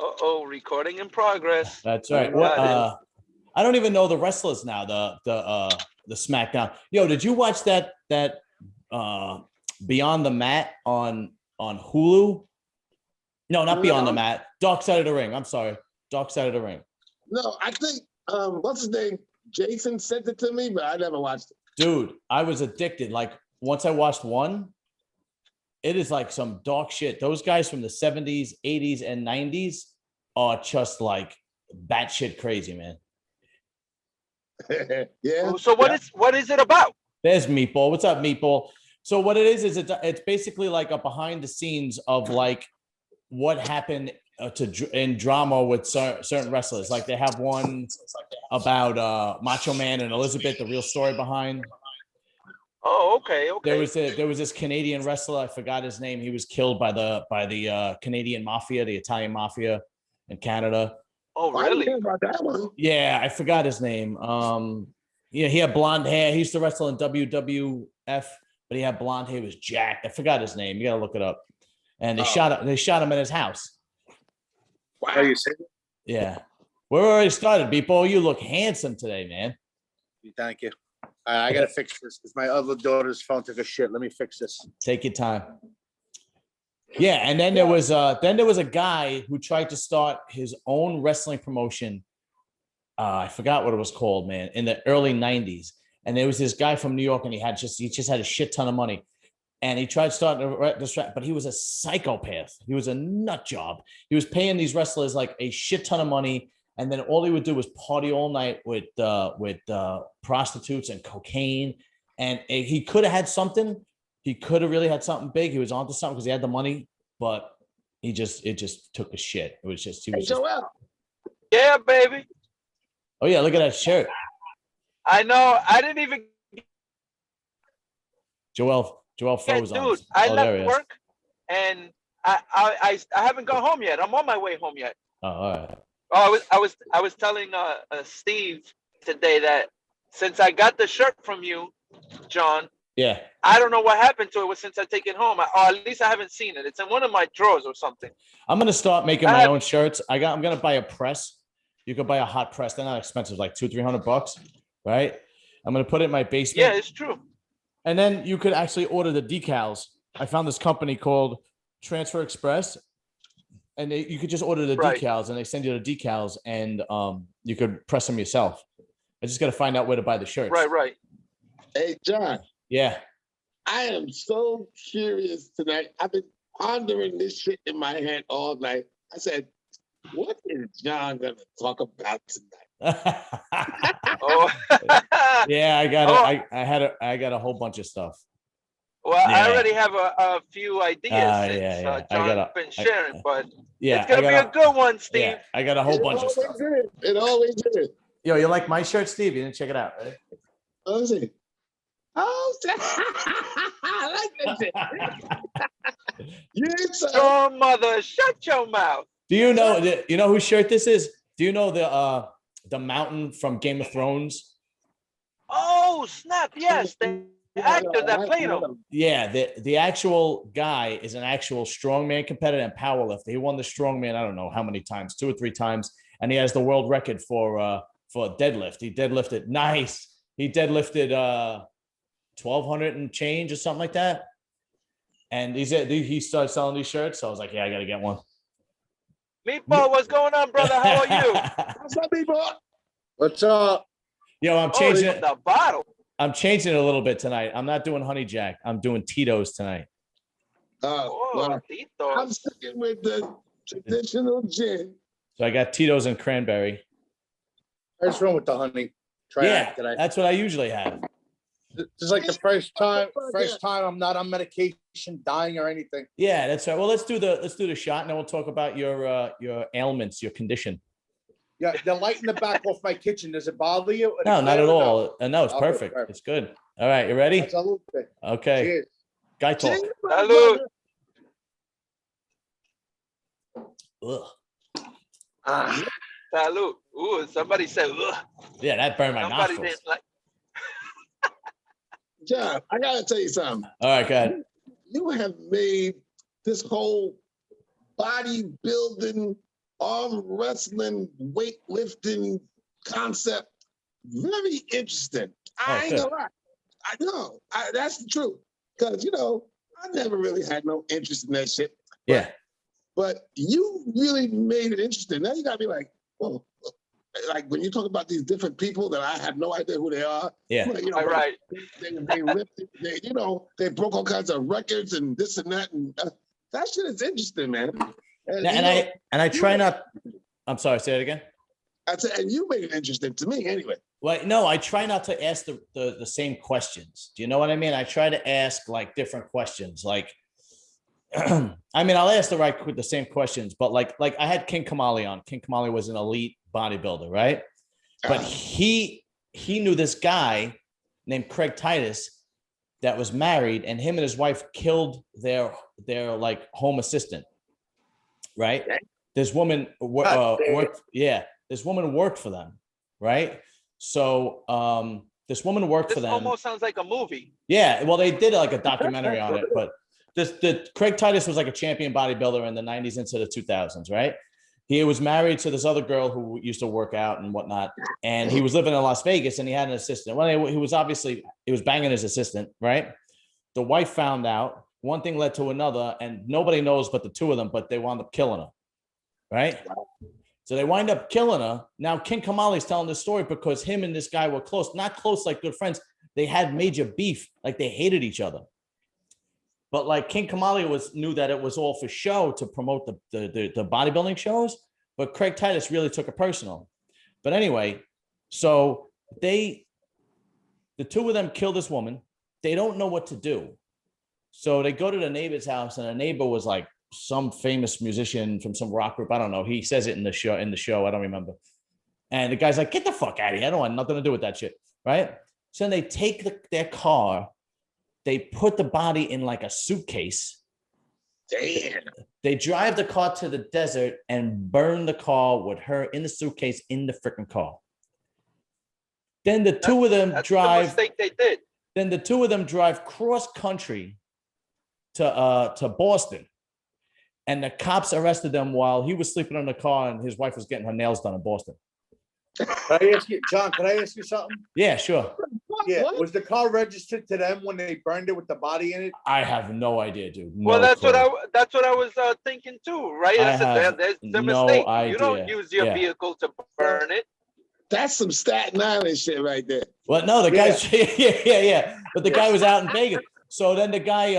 Uh-oh, recording in progress. That's right. What? I don't even know the wrestlers now. The SmackDown. Yo, did you watch that Beyond the Mat on Hulu? No, not Beyond the Mat. Dark Side of the Ring. I'm sorry, Dark Side of the Ring. No, I think what's his name? Jason sent it to me, but I never watched it. Dude, I was addicted. Like once I watched one, it is like some dark shit. Those guys from the 70s, 80s, and 90s are just like batshit crazy, man. Yeah. So what is it about? There's Meatball. What's up, Meatball? So what it is it's basically like a behind the scenes of like what happened in drama with certain wrestlers. Like they have one about Macho Man and Elizabeth, the real story behind. Oh, okay. There was this Canadian wrestler. I forgot his name. He was killed by the Canadian mafia, the Italian mafia in Canada. Oh, really? I about that one. Yeah, I forgot his name. Yeah, he had blonde hair. He used to wrestle in WWF, but he had blonde hair. He was jacked. I forgot his name. You gotta look it up. And they shot him in his house. Wow, you said it? Yeah, we're already started, people. You look handsome today, man. Thank you. I gotta fix this because my other daughter's phone took a shit. Let me fix this. Take your time. Yeah, and then there was a guy who tried to start his own wrestling promotion. I forgot what it was called, man, in the early 90s. And there was this guy from New York, and he just had a shit ton of money. And he tried starting this, but he was a psychopath. He was a nut job. He was paying these wrestlers like a shit ton of money. And then all he would do was party all night with prostitutes and cocaine. And he could have had something. He could have really had something big. He was onto something because he had the money, but it just took a shit. It was just Joel. Yeah, baby. Oh yeah, look at that shirt. I know. I didn't even. Joel froze on. Dude, I left work, and I haven't gone home yet. I'm on my way home yet. Oh, all right. Oh, I was telling Steve today that since I got the shirt from you, John. Yeah. I don't know what happened to it since I take it home. Or at least I haven't seen it. It's in one of my drawers or something. I'm gonna start making my own shirts. I'm gonna buy a press. You could buy a hot press. They're not expensive, like $200-300, right? I'm gonna put it in my basement. Yeah, it's true. And then you could actually order the decals. I found this company called Transfer Express, and you could just order the decals, and they send you the decals, and you could press them yourself. I just got to find out where to buy the shirts. Right. Hey, John. Yeah. I am so curious tonight. I've been pondering this shit in my head all night. I said, what is John going to talk about tonight? Oh. Yeah, I got a whole bunch of stuff. Well, yeah. I already have a few ideas John's been sharing, but it's going to be a good one, Steve. Yeah, I got a whole bunch of stuff. It always is. Yo, you like my shirt, Steve? You didn't check it out, right? Let me see. Oh, I like that shit. Your mother, shut your mouth. Do you know whose shirt this is? Do you know the mountain from Game of Thrones? Oh, snap. Yes. The actor that played him. Yeah, the actual guy is an actual strongman competitor and powerlifter. He won the strongman, I don't know how many times, 2 or 3 times, and he has the world record for deadlift. He deadlifted nice. He deadlifted 1,200 and change or something like that. And he started selling these shirts. So I was like, yeah, I got to get one. Meatball, what's going on, brother? How are you? What's up, Meatball? What's up? Yo, I'm changing the bottle. I'm changing it a little bit tonight. I'm not doing Honey Jack. I'm doing Tito's tonight. Well, I'm sticking with the traditional gin. So I got Tito's and cranberry. What's wrong with the honey? That's what I usually have. This is like the first time I'm not on medication, dying or anything. Yeah, that's right. Well, let's do the shot, and then we'll talk about your ailments, your condition. Yeah, the light in the back off my kitchen. Does it bother you? No, not at all. No, it's perfect. It's good. All right, you ready? Okay. Cheers. Guy talk. Salud. Salud. Ooh, somebody said, ugh. Yeah, that burned my nostrils. John, I gotta tell you something. All right, go ahead. You have made this whole bodybuilding arm wrestling, weightlifting concept. Very interesting. I ain't gonna lie. I know. That's the truth. Because, I never really had no interest in that shit. But you really made it interesting. Now you gotta be like, well, like when you talk about these different people that I have no idea who they are. Yeah. Like, Right. They lifted, they broke all kinds of records and this and that. And that shit is interesting, man. And I try not. I'm sorry. Say it again. And you made it interesting to me, anyway. Well, no, I try not to ask the same questions. Do you know what I mean? I try to ask like different questions. Like, I mean, I'll ask the same questions, but like I had King Kamali on. King Kamali was an elite bodybuilder, right? But he knew this guy named Craig Titus that was married, and him and his wife killed their like home assistant, right? This woman worked. Yeah, this woman worked for them, right? So this woman worked for them. This almost sounds like a movie. Yeah, well, they did like a documentary on it, but the Craig Titus was like a champion bodybuilder in the 90s into the 2000s, right? He was married to this other girl who used to work out and whatnot, and he was living in Las Vegas, and he had an assistant. Well, he was banging his assistant, right? The wife found out. One thing led to another, and nobody knows but the two of them, but they wound up killing her, right? So they wind up killing her. Now, King Kamali's telling this story because him and this guy were close, not close like good friends. They had major beef, like they hated each other. But like King Kamali knew that it was all for show to promote the bodybuilding shows, but Craig Titus really took it personal. But anyway, so the two of them kill this woman. They don't know what to do. So they go to the neighbor's house, and the neighbor was like some famous musician from some rock group. I don't know. He says it in the show. I don't remember. And the guy's like, "Get the fuck out of here. I don't want nothing to do with that shit." Right? So then they take their car. They put the body in like a suitcase. Damn. They drive the car to the desert and burn the car with her in the suitcase in the freaking car. Then the two of them drive. The mistake they did. Then the two of them drive cross country to Boston, and the cops arrested them while he was sleeping in the car and his wife was getting her nails done in Boston. Can I ask you, John? Can I ask you something? Yeah, sure. Yeah, was the car registered to them when they burned it with the body in it? I have no idea, dude. No well, that's clue. what I was thinking too, right? There's the no mistake. idea. You don't use your vehicle to burn it. That's some Staten Island shit right there. Well, no, the guy's yeah. But the guy was out in Vegas. So then the guy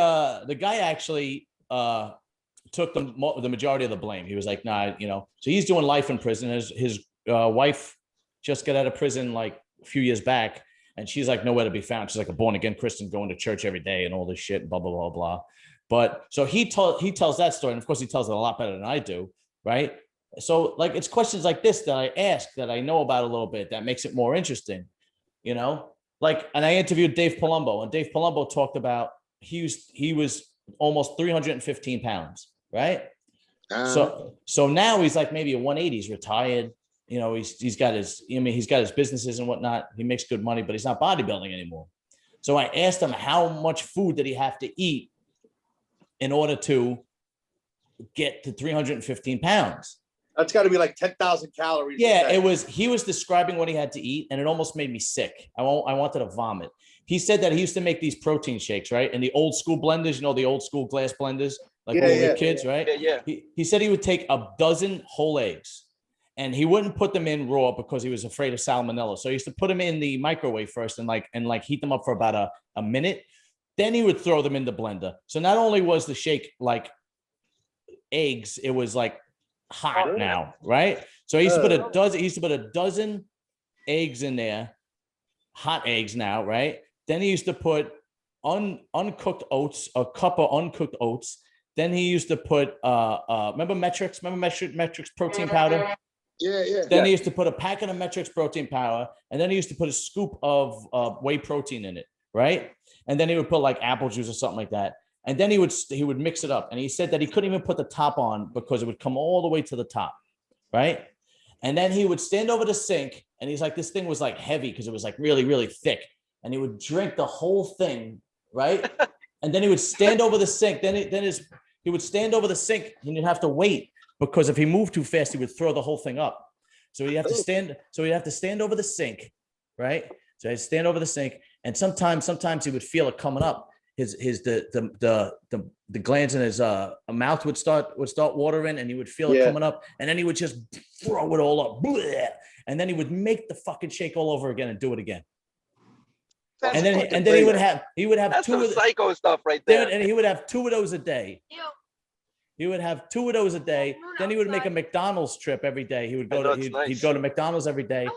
actually took the majority of the blame. He was like, nah, so he's doing life in prison. His wife just got out of prison like a few years back, and she's like nowhere to be found. She's like a born again Christian going to church every day and all this shit, and blah blah blah blah. But so he tells that story, and of course he tells it a lot better than I do, right? So like it's questions like this that I ask that I know about a little bit that makes it more interesting, Like, and I interviewed Dave Palumbo, and Dave Palumbo talked about he was almost 315 pounds, right? So now he's like maybe a 180. He's retired. He's got his businesses and whatnot. He makes good money, but he's not bodybuilding anymore. So I asked him how much food did he have to eat in order to get to 315 pounds. That's got to be like 10,000 calories. Yeah, he was describing what he had to eat, and it almost made me sick. I wanted to vomit. He said that he used to make these protein shakes, right? And the old school blenders, the old school glass blenders, like when we were kids, right? Yeah. He said he would take a dozen whole eggs, and he wouldn't put them in raw because he was afraid of salmonella. So he used to put them in the microwave first and heat them up for about a minute. Then he would throw them in the blender. So not only was the shake like eggs, it was like hot now, right? So he used to put a dozen eggs in there, hot eggs now, right? Then he used to put uncooked oats, a cup of uncooked oats. Then he used to put remember Metrix protein powder? Yeah. Then he used to put a packet of Metrix protein powder, and then he used to put a scoop of whey protein in it, right? And then he would put like apple juice or something like that. And then he would mix it up. And he said that he couldn't even put the top on because it would come all the way to the top, right? And then he would stand over the sink, and he's like, this thing was like heavy because it was like really, really thick. And he would drink the whole thing, right? And then he would stand over the sink. He would stand over the sink, and you'd have to wait because if he moved too fast, he would throw the whole thing up. So he'd have to stand. So he'd have to stand over the sink, right? So he'd stand over the sink, and sometimes he would feel it coming up. The glands in his mouth would start watering, and he would feel it coming up, and then he would just throw it all up, and then he would make the fucking shake all over again and do it again. And then he would have That's two some psycho stuff right there. and he would have 2 of those a day. He would have 2 of those a day. Then he would make a McDonald's trip every day. He would go he'd go to McDonald's every day,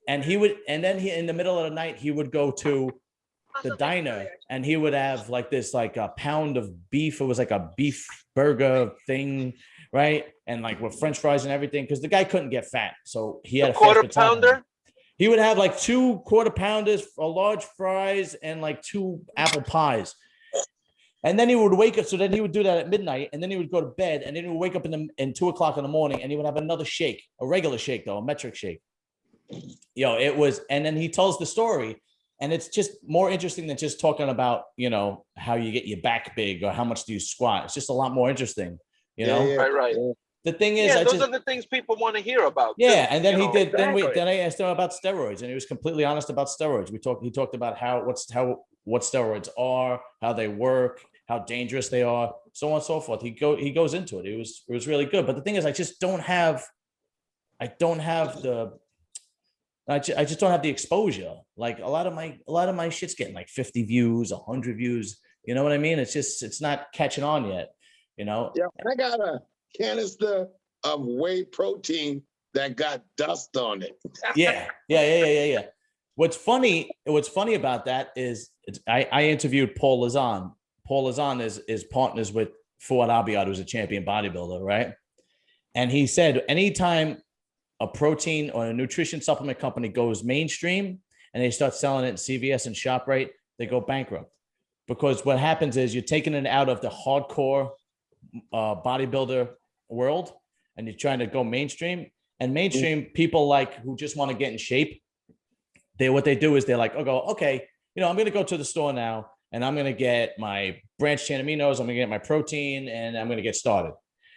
and then in the middle of the night he would go to the diner, and he would have like a pound of beef. It was like a beef burger thing, right? And like with French fries and everything, because the guy couldn't get fat, so he had a quarter pounder. He would have like 2 quarter pounders, a large fries, and like 2 apple pies. And then he would wake up. So then he would do that at midnight, and then he would go to bed, and then he would wake up in 2 o'clock in the morning, and he would have another shake, a regular shake though, a metric shake. It was, and then he tells the story, and it's just more interesting than just talking about, how you get your back big or how much do you squat. It's just a lot more interesting, Right. The thing is, those are the things people want to hear about. Yeah, too, and then he did. Exactly. Then I asked him about steroids, and he was completely honest about steroids. He talked about what steroids are, how they work, how dangerous they are, so on and so forth. He goes into it. It was really good. But the thing is, I just don't have the exposure. Like a lot of my shit's getting like 50 views, 100 views. You know what I mean? It's not catching on yet. Yeah, I got a canister of whey protein that got dust on it. Yeah. What's funny about that is I interviewed Paul Lazan. Paul Lazan is partners with Fuad Abiad, who's a champion bodybuilder, right? And he said anytime a protein or a nutrition supplement company goes mainstream and they start selling it in CVS and ShopRite, they go bankrupt. Because what happens is you're taking it out of the hardcore bodybuilder world and you're trying to go mainstream. And mainstream people who just want to get in shape, what they do is they're like, okay, I'm going to go to the store now and I'm going to get my branched chain aminos, I'm going to get my protein, and I'm going to get started.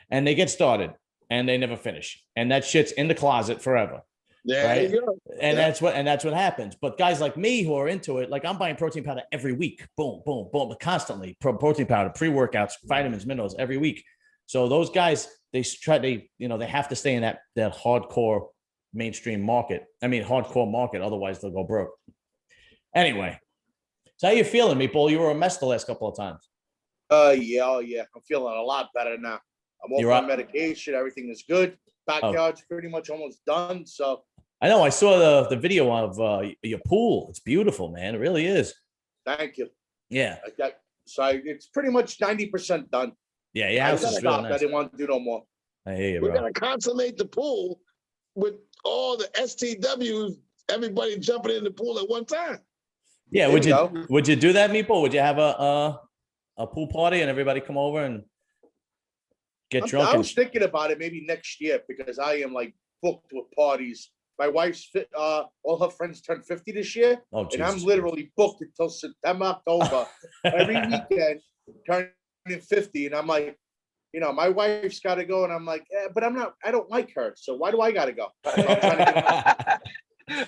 And they get started and they never finish. And that shit's in the closet forever. Yeah, right? you go. And that's what happens. But guys like me who are into it, like I'm buying protein powder every week, boom, boom, boom, constantly. Protein powder, pre-workouts, vitamins, minerals every week. So those guys, they have to stay in that hardcore mainstream market. Hardcore market. Otherwise, they'll go broke. Anyway, so how you feeling, Meatball? You were a mess the last couple of times. Yeah. I'm feeling a lot better now. I'm off my medication. Everything is good. Backyard's pretty much almost done. So I know. I saw the video of your pool. It's beautiful, man. It really is. Thank you. Yeah. It's pretty much 90% done. Yeah, your house is really nice. I didn't want to do no more. I hear you, We're bro. gonna consummate the pool with all the STWs. Everybody jumping in the pool at one time. Yeah. Would you do that, Meatball? Would you have a pool party and everybody come over and get drunk? I was thinking about it maybe next year because I am booked with parties. My wife's all her friends turned 50 this year, and I'm literally booked until September, October, every weekend turning 50. And I'm like, my wife's got to go, and I'm like, but I don't like her, so why do I got to go? 50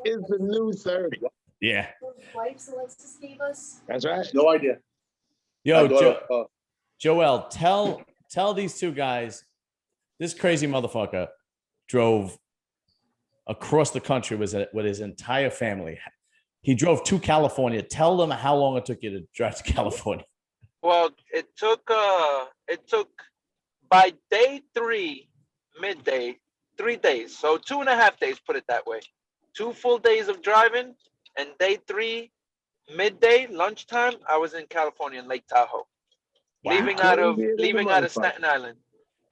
is the new 30. Yeah. Wipes Alexis gave us. That's right. No idea. Yo, Joel, tell these two guys, this crazy motherfucker drove across the country with his entire family. He drove to California. Tell them how long it took you to drive to California. Well, it took by day 3, midday, 3 days. So 2.5 days, put it that way. 2 full days of driving, and day 3, midday, lunchtime, I was in California in Lake Tahoe. Wow. Leaving out of Staten Island.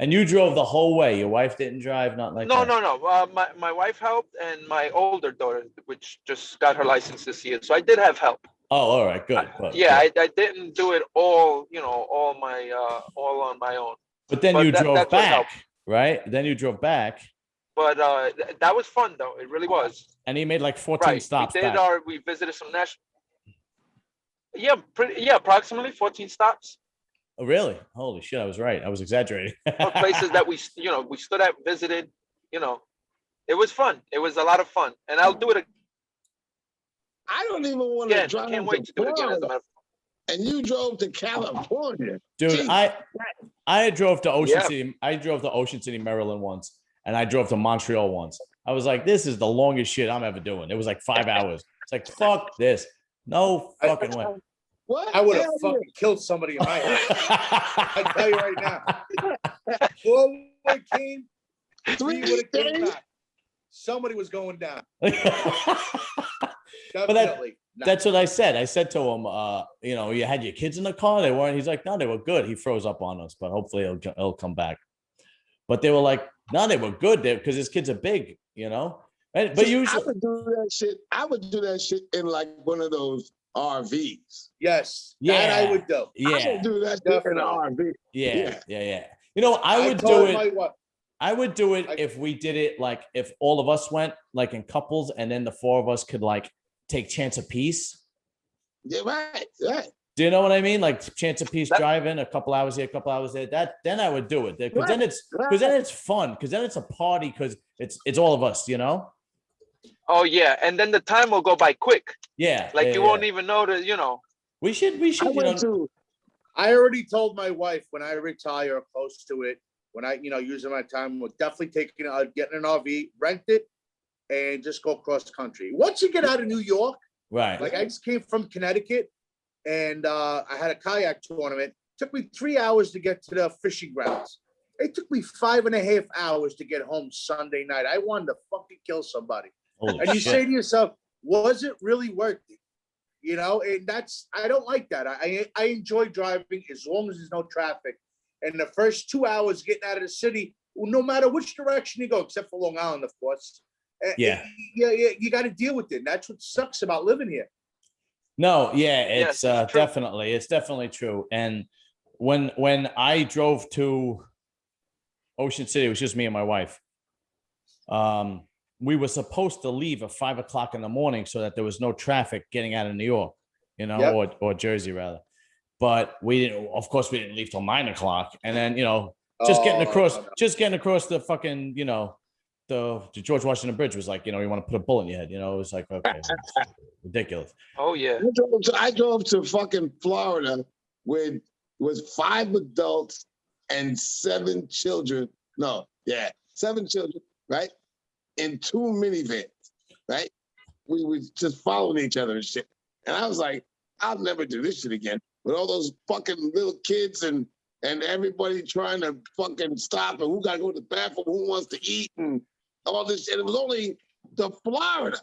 And you drove the whole way. Your wife didn't drive, not like that. No. My wife helped, and my older daughter, which just got her license this year, so I did have help. Oh, all right, good. I didn't do it all on my own. But then you drove back, right? Then you drove back. But that was fun, though. It really was. And he made like 14 stops. We visited some national. Yeah, approximately 14 stops. Oh, really? Holy shit! I was right. I was exaggerating. Or places that we stood at, visited. You know, it was fun. It was a lot of fun, and I'll do it I don't even want to again. drive Can't wait to do it again. As a matter of and you drove to California. Dude, Jeez. I drove to Ocean Yeah. City. I drove to Ocean City, Maryland once, and I drove to Montreal once. I was like, this is the longest shit I'm ever doing. It was like 5 hours. It's like, fuck this. No fucking way. What? I would have Hell fucking killed somebody in my house. I tell you right now. Before I came, yeah. three would have came back. Somebody was going down. But Definitely. that's what I said. I said to him, you had your kids in the car. They weren't. He's like, no, they were good. He froze up on us, but hopefully he'll come back. But they were like, no, they were good there because his kids are big, But See, usually, I would do that shit. I would do that shit in like one of those RVs. Yes. Yeah. That I would do. I would do that shit in an RV. Yeah. I would do told it. my wife- I would do it if we did it like if all of us went like in couples, and then the four of us could like take chance of peace. Yeah, right. Do you know what I mean? Like chance of peace driving a couple hours here, a couple hours there. Then I would do it because then it's fun because then it's a party because it's all of us, Oh yeah, and then the time will go by quick. Yeah, Like you won't even know that. We should. I already told my wife when I retire or close to it, when I using my time, we're definitely getting an RV, rent it, and just go cross country. Once you get out of New York, right? Like I just came from Connecticut, and I had a kayak tournament. It took me 3 hours to get to the fishing grounds. It took me 5.5 hours to get home Sunday night. I wanted to fucking kill somebody. Holy and you shit. say to yourself, was it really worth it? And I don't like that. I enjoy driving as long as there's no traffic. And the first 2 hours getting out of the city, no matter which direction you go, except for Long Island, of course. Yeah. You got to deal with it. And that's what sucks about living here. No, yeah, it's Yes, true. definitely true. And when I drove to Ocean City, it was just me and my wife. We were supposed to leave at 5 o'clock in the morning so that there was no traffic getting out of New York, Yep. or Jersey rather. But we didn't leave till 9 o'clock. And then, just getting across the fucking, the George Washington Bridge was like, you want to put a bullet in your head, it was like, okay, ridiculous. Oh yeah. I drove to fucking Florida with 5 adults and 7 children. No, yeah, 7 children, right? In 2 minivans, right? We were just following each other and shit. And I was like, I'll never do this shit again. With all those fucking little kids and everybody trying to fucking stop and who got to go to the bathroom, who wants to eat and all this shit. It was only the Florida.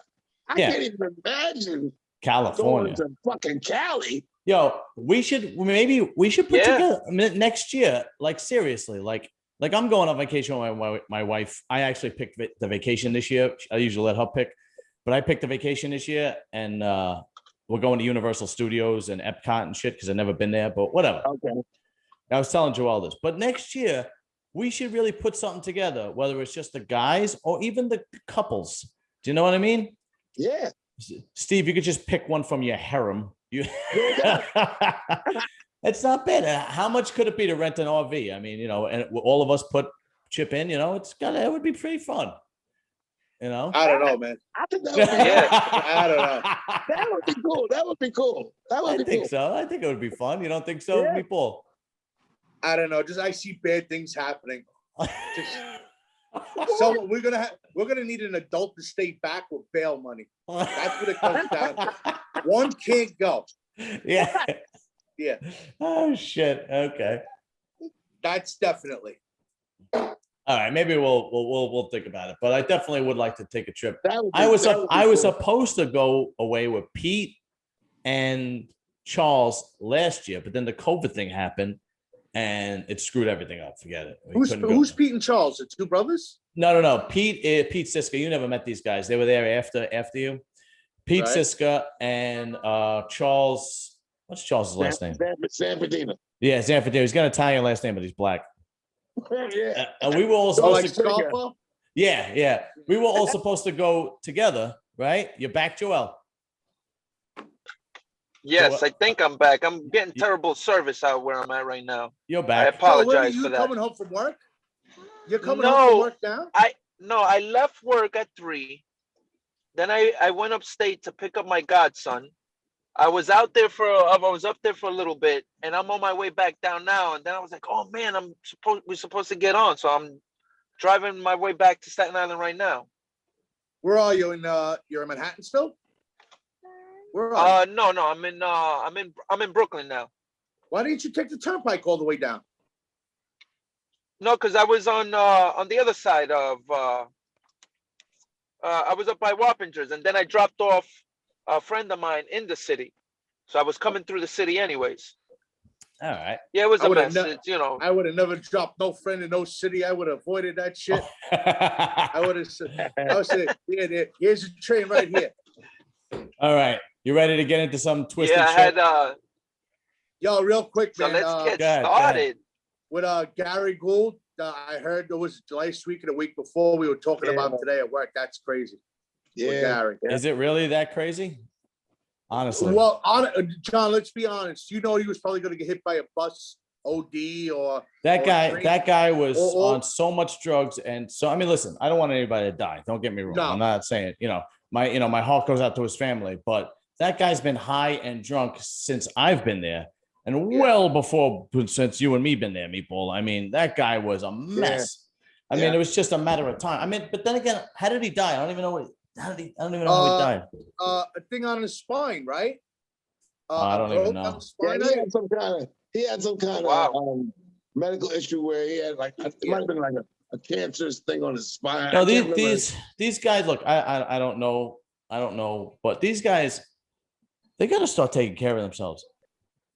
I can't even imagine California. going to fucking Cali. Yo, we should put together next year, like seriously, like I'm going on vacation with my wife. I actually picked the vacation this year. I usually let her pick, but I picked the vacation this year, and we're going to Universal Studios and Epcot and shit because I've never been there, but whatever. Okay. I was telling Joel this, but next year we should really put something together, whether it's just the guys or even the couples. Do you know what I mean? Yeah. Steve, you could just pick one from your harem. It's not bad. How much could it be to rent an RV? I mean, and all of us chip in, it would be pretty fun. I don't know, man. I think that would be I don't know. That would be cool. That would be cool. I think so. I think it would be fun. You don't think so, Yeah. Meatball? I don't know. Just I see bad things happening. So we're gonna need an adult to stay back with bail money. That's what it comes down to. One can't go. Yeah. Yeah. Oh shit. Okay. That's definitely. All right. Maybe we'll think about it. But I definitely would like to take a trip. I was supposed to go away with Pete and Charles last year, but then the COVID thing happened and it screwed everything up. Forget it. Who's Pete and Charles? The 2 brothers? No. Pete Siska. You never met these guys. They were there after you. Pete Right. Siska and Charles. What's Charles' last name? Zanfordino. Yeah, Zanfordino. He's got an Italian last name, but he's black. Yeah. And we were all Oh, supposed like to. Scarpa? Yeah. We were all supposed to go together, right? You're back, Joel. Yes, So, I think I'm back. I'm getting terrible service out where I'm at right now. you're I back. apologize you for that. coming home from work? You're coming home from work now? I left work at 3. Then I went upstate to pick up my godson. I was up there for a little bit, and I'm on my way back down now. And then I was like, oh man, we're supposed to get on. So I'm driving my way back to Staten Island right now. Where are you? You're in Manhattan still? Where are you? No, I'm in Brooklyn now. Why didn't you take the turnpike all the way down? No, because I was on the other side of I was up by Wappingers, and then I dropped off a friend of mine in the city. So I was coming through the city anyways. All right. Yeah, it was a mess. I would have never dropped no friend in no city. I would have avoided that shit. I would have said, here's a train right here. All right. You ready to get into some twisted shit? Yeah, Yo, real quick, so man. let's get started. With Gary Gould, I heard it was last week and the week before we were talking about him today at work. That's crazy. Yeah. Gary. Is it really that crazy? Honestly. Well, John, let's be honest. You know he was probably going to get hit by a bus, OD, or that guy was on so much drugs, and so I mean, listen, I don't want anybody to die. Don't get me wrong. No. I'm not saying my heart goes out to his family, but that guy's been high and drunk since I've been there, and well before since you and me been there, Meatball. I mean, that guy was a mess. I mean, it was just a matter of time. I mean, but then again, how did he die? I don't even know I don't even know how he died. A thing on his spine, right? I don't even know. He had some kind of medical issue where he had it might have been like a cancerous thing on his spine. No, these guys, look, I don't know, but these guys, they got to start taking care of themselves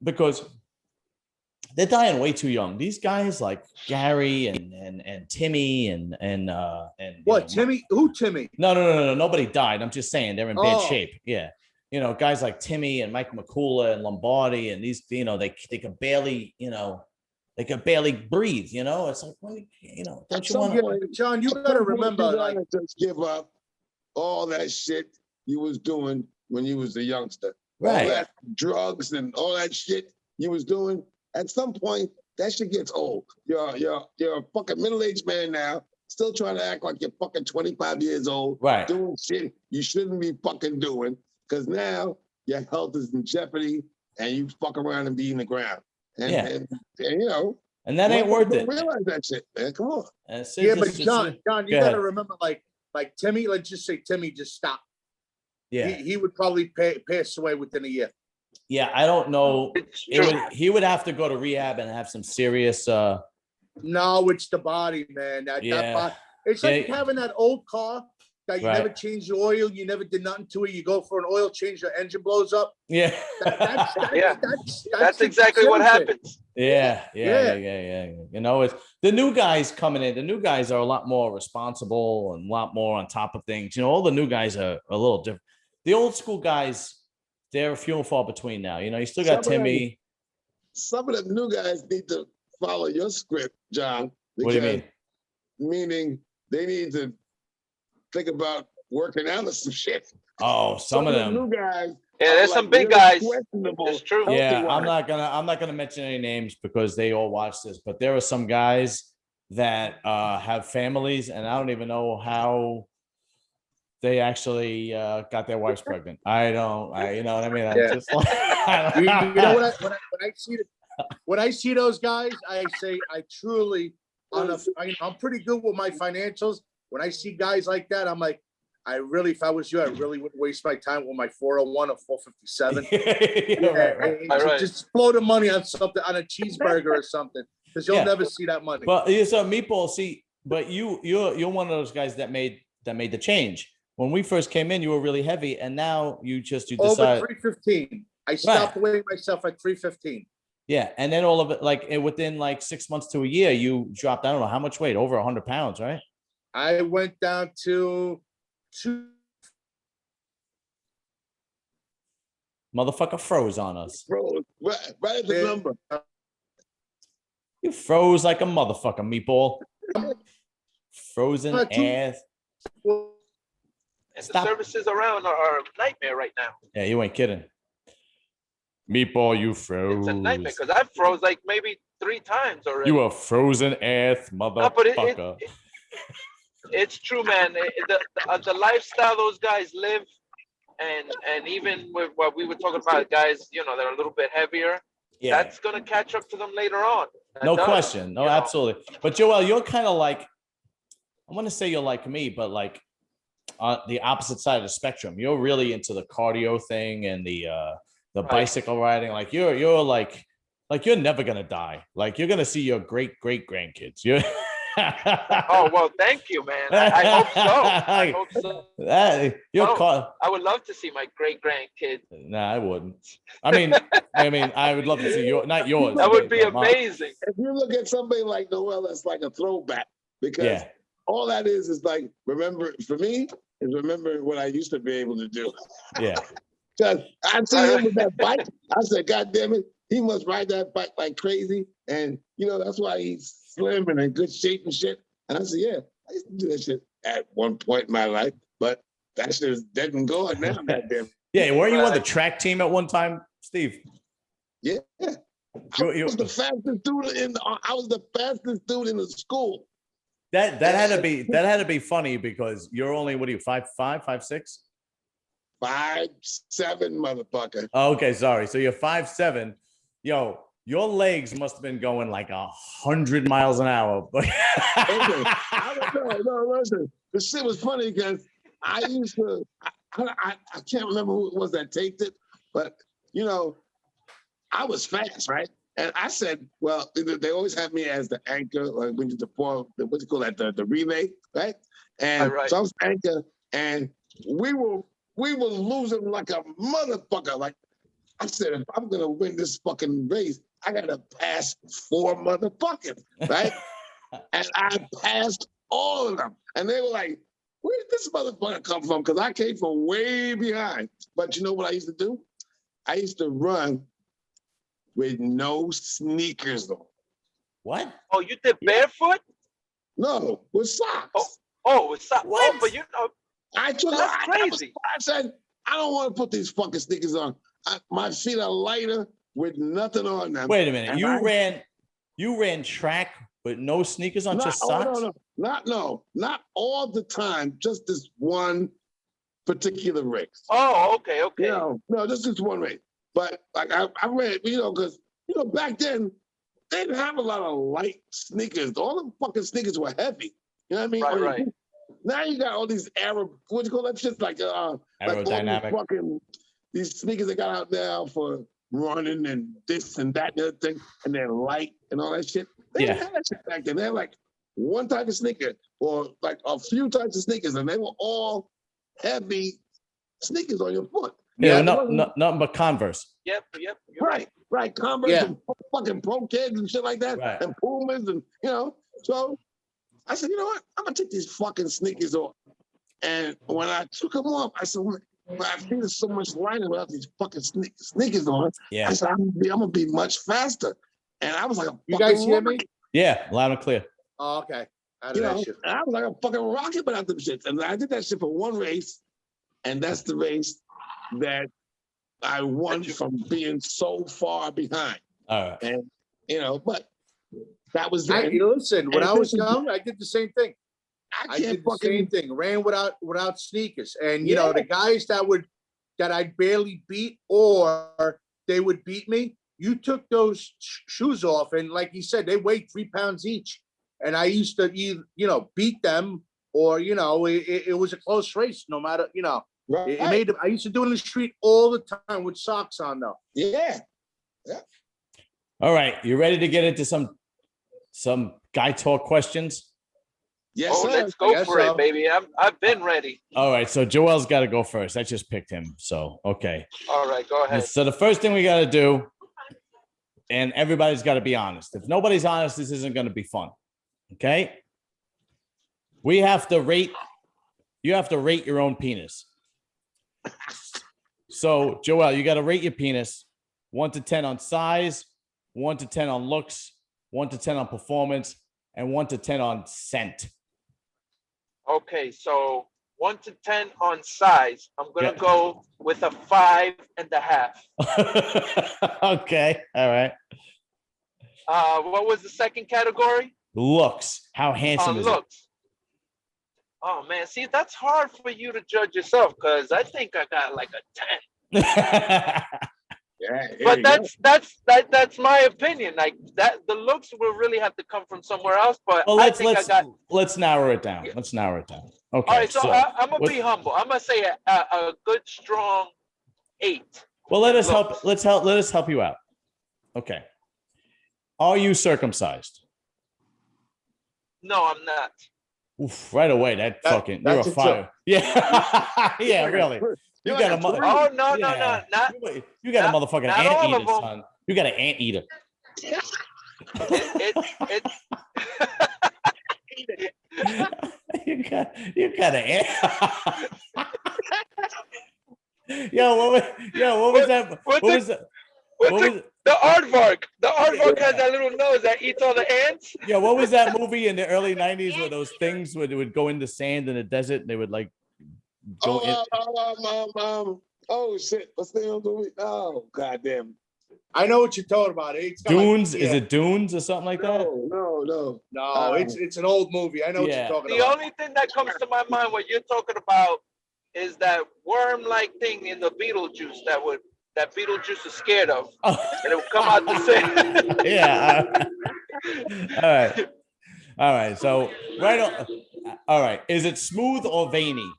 because they're dying way too young. These guys like Gary and Timmy and what Timmy? Who Timmy? No. Nobody died. I'm just saying they're in bad shape. Yeah. Guys like Timmy and Mike McCullough and Lombardi and these, they could barely, they could barely breathe. It's like, well, don't you want John? You gotta remember, just give up all that shit you was doing when you was a youngster. Right. All that drugs and all that shit you was doing. At some point, that shit gets old. You're a fucking middle-aged man now, still trying to act like you're fucking 25 years old, right? Doing shit you shouldn't be fucking doing, because now your health is in jeopody, and you fuck around and be in the ground. And that ain't worth it. Realize that shit, man. Come on. But John, you gotta remember, like Timmy. Let's just say Timmy just stopped. Yeah, he would probably pass away within a year. Yeah, I don't know. He would have to go to rehab and have some serious. No, it's the body, man. That body. It's like having that old car that you never changed the oil, you never did nothing to it. You go for an oil change, the engine blows up. Yeah, that's exactly what happens. Yeah. It's the new guys coming in. The new guys are a lot more responsible and a lot more on top of things. All the new guys are a little different. The old school guys, they're few and far between now. You still got Timmy. Some of the new guys need to follow your script, John. What do you mean? Meaning they need to think about working out or some shit. Oh, some of them new guys. Yeah, there's some big guys. It's true. Yeah, I'm not gonna mention any names because they all watch this, but there are some guys that have families, and I don't even know how they actually got their wives pregnant. You know what I mean? Just like, when I see those guys, I say I truly, I'm pretty good with my financials. When I see guys like that, I'm like, if I was you, I really wouldn't waste my time with my 401 or 457. Just blow the money on something, on a cheeseburger or something, because you'll never see that money. Well, so Meatball, but you're one of those guys that made the change. When we first came in, you were really heavy, and now you decided over 315. I stopped weighing myself at 315. Yeah, and then all of it, within 6 months to a year, you dropped, I don't know how much weight, over 100 pounds, right? I went down to 2. Motherfucker froze on us. Froze. Right at the number. You froze like a motherfucker, Meatball. Frozen ass. And the services around are a nightmare right now. Yeah, you ain't kidding. Meatball, you froze. It's a nightmare because I froze like maybe 3 times already. You a frozen ass No, but motherfucker. it's true, man. The lifestyle those guys live, and even with what we were talking about, guys, you know, they're a little bit heavier. Yeah. That's gonna catch up to them later on. No question. No, absolutely. But Joel, you're kind of like, I want to say you're like me, but like on the opposite side of the spectrum. You're really into the cardio thing and the bicycle riding. Like you're like you're never gonna die. Like you're gonna see your great grandkids. You're Oh well, thank you, man. I hope so. I hope so. I would love to see my great grandkids. Nah, I wouldn't. I mean, I would love to see not yours. That would be amazing. If you look at somebody like Noel, that's like a throwback because all that is like remember for me is remember what I used to be able to do. Yeah. Because I see him with that bike. I said, God damn it, he must ride that bike like crazy. And, you know, that's why he's slim and in good shape and shit. And I said, yeah, I used to do that shit at one point in my life, but that shit is dead and gone now, goddamn. Yeah, weren't you on the track team at one time, Steve? Yeah. I was the fastest dude in the school. That had to be funny because you're only, what are you, 5'5", 5'6"? 5'7", motherfucker. Oh, okay, sorry. So you're 5'7". Yo, your legs must have been going like 100 miles an hour. Listen, listen. The shit was funny because I used to, I can't remember who it was that taped it, but you know, I was fast, right? And I said, well, they always have me as the anchor, like when you deploy, what you call that, the relay, right? And so I was anchor, and we were losing like a motherfucker. Like I said, if I'm gonna win this fucking race, I gotta pass 4 motherfuckers, right? And I passed all of them, and they were like, "Where did this motherfucker come from?" Because I came from way behind. But you know what I used to do? I used to run with no sneakers on. What? Oh, you did barefoot? No, with socks. Oh, with socks. What? Oh, but you know, that's crazy. I said, I don't want to put these fucking sneakers on. My feet are lighter with nothing on them. Wait a minute. You ran track with no sneakers on, just socks? Not all the time. Just this one particular race. Oh, okay. No, just this one race. But like I ran, because back then they didn't have a lot of light sneakers. All the fucking sneakers were heavy. You know what I mean? Right. Now you got all these what do you call that shit? Like aerodynamic. Like these sneakers they got out now for running and this and that and the other thing, and they're light and all that shit. They didn't have that shit back then. They had like one type of sneaker or like a few types of sneakers, and they were all heavy sneakers on your foot. Yeah, nothing but Converse. Yep. Right. Converse and fucking Pro Kids and shit like that, and Pumas and So I said, you know what? I'm gonna take these fucking sneakers off. And when I took them off, I said, my feet are so much lighter without these fucking sneakers on. Yeah. I said, I'm gonna be much faster. And I was like a fucking You guys hear me? Yeah, loud and clear. Oh, okay. And I was like a fucking rocket without them shits. And I did that shit for one race, and that's the race that I won from being so far behind. All right. And but that was listen, when I was young, I did the same thing. I did the same thing. Ran without sneakers. And the guys that I'd barely beat or they would beat me, you took those shoes off, and like you said, they weighed 3 pounds each. And I used to either, beat them or, it was a close race, no matter, Right. It made. I used to do it in the street all the time with socks on, though. Yeah. All right, you ready to get into some guy talk questions? Yes, sir. Let's go for it, baby. I've been ready. All right, so Joel's got to go first. I just picked him, so okay. All right, go ahead. So the first thing we got to do, and everybody's got to be honest. If nobody's honest, this isn't going to be fun. Okay? You have to rate your own penis. So, Joel, you got to rate your penis 1 to 10 on size, 1 to 10 on looks, 1 to 10 on performance, and 1 to 10 on scent. Okay, so 1 to 10 on size, I'm gonna go with a 5.5. Okay, all right. What was the second category? Looks. How handsome is Looks. Oh man, see, that's hard for you to judge yourself because I think I got like a 10. it? Yeah, But that's my opinion. Like that, the looks will really have to come from somewhere else. But Well, I think let's narrow it down. Let's narrow it down. Okay. All right, so I'm gonna be humble. I'm gonna say a good strong 8. Well, let us help you out. Okay. Are you circumcised? No, I'm not. Oof, right away, you're a fire. Yeah, yeah, really. You got a mother. Oh no, yeah. not. You got a motherfucking not all anteater, of them. son. You got an anteater. You got an ant. Yo, what was that? What was that? The aardvark. The aardvark has that little nose that eats all the ants. Yeah, what was that movie in the early 90s where those things would go in the sand in the desert and they would like go in? Oh shit! What's the name of the movie? Oh goddamn! I know what you're talking about. It's Dunes? Is it Dunes or something like that? No. It's an old movie. I know what you're talking The about. only thing that comes to my mind what you're talking about is that worm-like thing in the Beetlejuice that Beetlejuice is scared of. And it would come out the same. Yeah. All right. So all right. Is it smooth or veiny?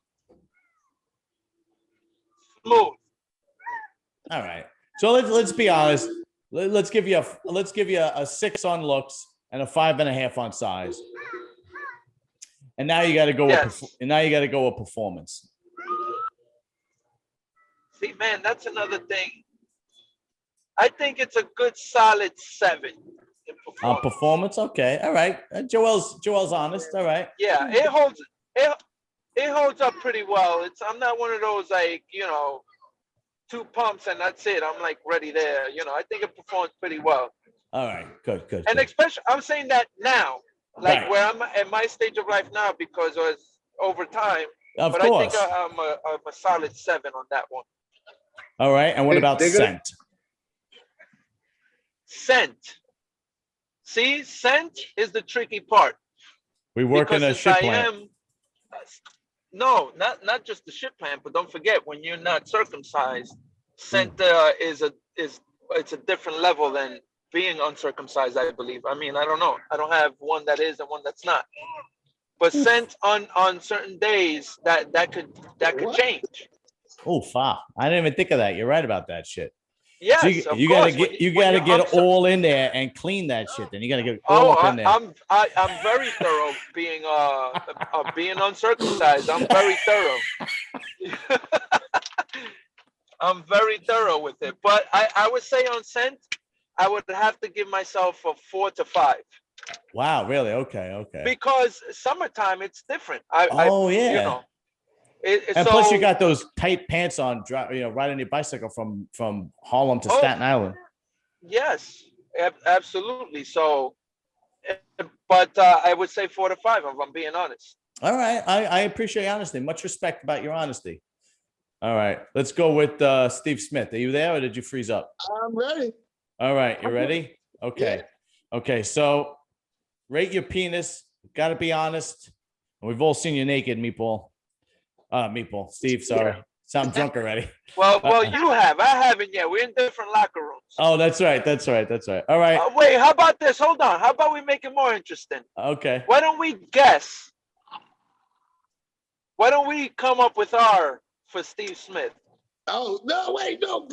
Smooth. All right. So let's be honest. Let's give you a 6 on looks and a 5.5 on size. And now you got to go. Now you got to go with performance. See, man, that's another thing. I think it's a good solid 7. On performance, okay, all right. Joel's honest, all right. Yeah, it holds up pretty well. I'm not one of those like 2 pumps and that's it. I'm like ready there. I think it performs pretty well. All right, good. And especially, I'm saying that now, like where I'm at my stage of life now, because it was over time. Of but course. I think I'm a solid 7 on that one. All right, and what about scent? Scent. See, scent is the tricky part. We work in a ship plant. No, not just the ship plant, but don't forget when you're not circumcised, scent is a different level than being uncircumcised, I believe. I mean, I don't know. I don't have one that is and one that's not. But scent on certain days that could change. Oh, fuck. I didn't even think of that. You're right about that shit. Yes, so you gotta get all in there and clean that shit. Then you gotta get all up in there. I'm very thorough being uncircumcised. I'm very thorough. I'm very thorough with it. But I would say on scent, I would have to give myself a 4 to 5. Wow, really? Okay. Because summertime, it's different. Yeah. And plus, you got those tight pants on, riding your bicycle from Harlem to Staten Island. Yes, absolutely. So, but I would say 4 to 5 if I'm being honest. All right, I appreciate your honesty. Much respect about your honesty. All right, let's go with Steve Smith. Are you there, or did you freeze up? I'm ready. All right, you ready? Okay. Yeah. Okay, so rate your penis. Got to be honest. We've all seen you naked, Meatball. Meatball. Steve, sorry. Sound drunk already. Well, you have. I haven't yet. We're in different locker rooms. Oh, that's right. All right. Wait, how about this? Hold on. How about we make it more interesting? Okay. Why don't we guess? Why don't we come up with R for Steve Smith? Oh, no, wait, no.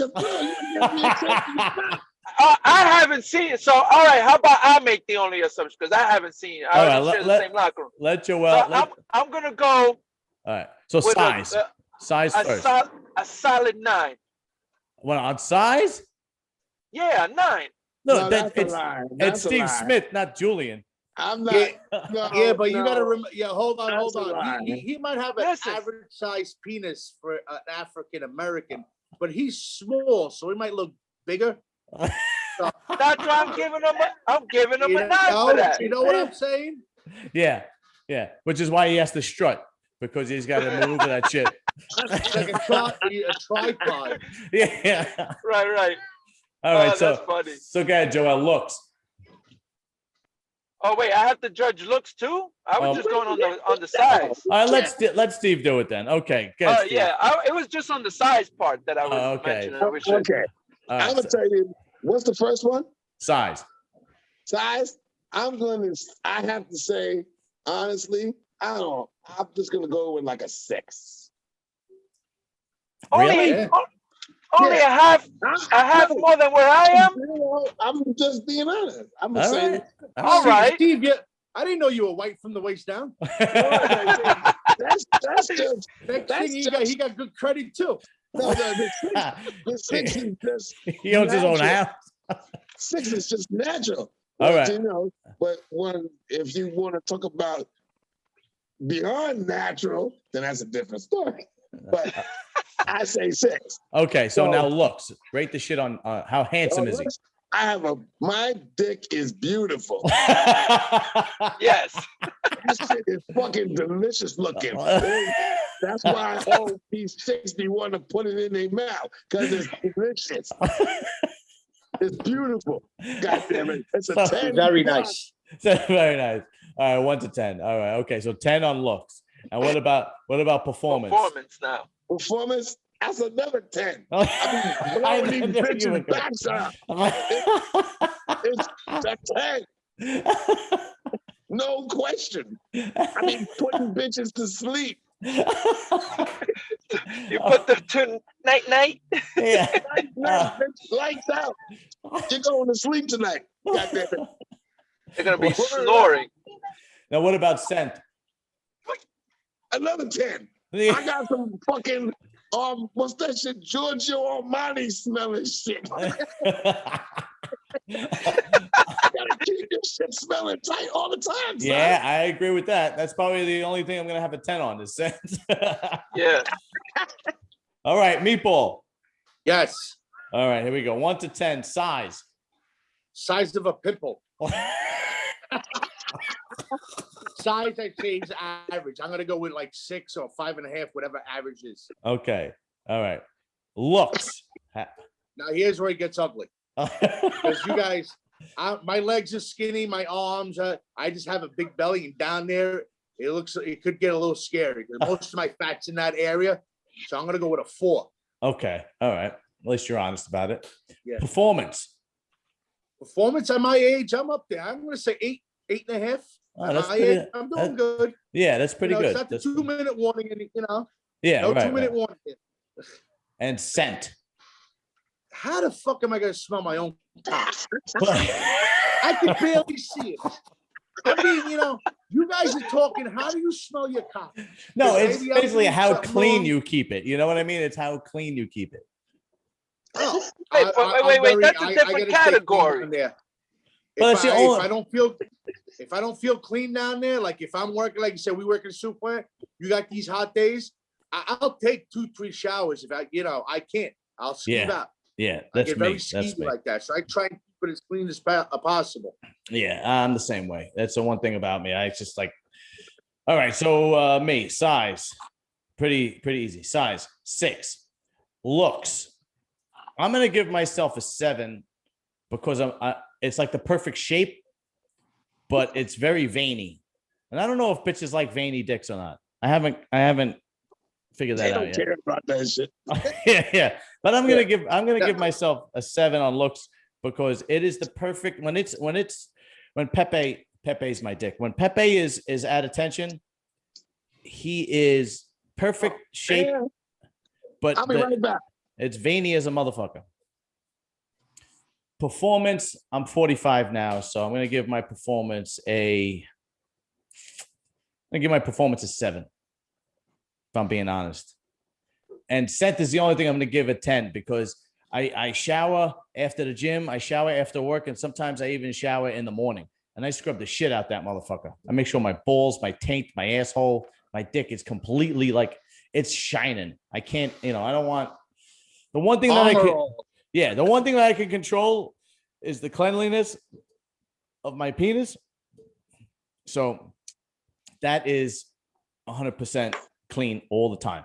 I haven't seen it. So, all right, how about I make the only assumption? Because I haven't seen it. I don't share the same locker room. Let Joel. So I'm going to go. All right. So size. Size first. A solid 9. What, on size? Yeah, 9. No, it's Steve Smith, not Julian. I'm not. But you got to remember. Yeah, hold on. He might have an average size penis for an African American, but he's small, so he might look bigger. That's why I'm giving him a 9 for that. You know what I'm saying? Yeah. Which is why he has to strut. because he's got to maneuver that shit. It's like a tripod. Yeah. Right. All right. That's funny. So go ahead, Joel. Looks. Oh wait, I have to judge looks too. I was just going on the size. All right, let Steve do it then. Okay. Good. Steve. Yeah, it was just on the size part that I was mentioning. Okay. I'm gonna tell you. What's the first one? Size. Size. I have to say, honestly, I'm just gonna go with like a 6. Really? Only a half more than where I am. I'm just being honest. I'm gonna All say, right. All right. Steve, I didn't know you were white from the waist down. that's just. Next thing he got good credit too. No, the 6 is just. He owns his own house. 6 is just natural. All right. You know, but if you want to talk about beyond natural, then that's a different story. But I say 6. Okay, so now looks. Rate the shit on how handsome is he? My dick is beautiful. Yes. This shit is fucking delicious looking. That's why P60 want to put it in their mouth, because it's delicious. It's beautiful. God damn it. It's a 10. Very nice. Very nice. All right, 1 to 10. All right, okay, so 10 on looks. And what about performance? Performance now. Performance, that's another 10. I Blowing knew these you bitches' were backs up. It's a 10. No question. I mean, putting bitches to sleep. You put them to night. Yeah. Lights out. You're going to sleep tonight. God damn it. They're gonna be snoring. Now, what about scent? Another 10. I got some fucking what's that shit? Giorgio Armani smelling shit. You gotta keep your shit smelling tight all the time. Son. Yeah, I agree with that. That's probably the only thing I'm gonna have a 10 on is scent. Yeah. All right, meatball. Yes. All right, here we go. 1 to 10. Size. Size of a pimple. Size, I'd say, is average. I'm gonna go with like 6 or 5.5, whatever average is. Okay. All right. Looks. Now here's where it gets ugly. Because you guys, my legs are skinny, my arms are. I just have a big belly, and down there, it could get a little scary. Most of my fat's in that area, so I'm gonna go with a 4. Okay. All right. At least you're honest about it. Yeah. Performance. Performance at my age, I'm up there. I'm gonna say 8.5. Oh, that's pretty, I'm doing good. Yeah, that's pretty good. It's not the 2-minute warning, and Yeah, no right, 2-minute warning. And scent. How the fuck am I gonna smell my own cock? I can barely see it. I mean, you guys are talking. How do you smell your cock? No, it's basically how clean wrong. you keep it. You know what I mean? It's how clean you keep it. Oh, wait. That's a different category. But if I don't feel clean down there, like if I'm working, like you said, we work in a soup plant. You got these hot days. I'll take 2-3 showers if I can't. I'll skeeve out. Yeah, I get very skeevy like that. So I try and keep it as clean as possible. Yeah, I'm the same way. That's the one thing about me. I just like. All right, so me size, pretty easy. Size 6. Looks, I'm gonna give myself a 7 because it's like the perfect shape, but it's very veiny, and I don't know if bitches like veiny dicks or not. I haven't figured that out yet. Care about that shit. yeah. But I'm gonna give myself a 7 on looks because it is the perfect when Pepe's my dick. When Pepe is at attention, he is perfect shape, but I'll be right back. It's veiny as a motherfucker. Performance, I'm 45 now, so I'm gonna give my performance a 7. If I'm being honest. And scent is the only thing I'm going to give a 10 because I shower after the gym, I shower after work, and sometimes I even shower in the morning. And I scrub the shit out that motherfucker. I make sure my balls, my taint, my asshole, my dick is completely like it's shining. I can't, I don't want the one thing that the one thing that I can control is the cleanliness of my penis. So that is 100% clean all the time.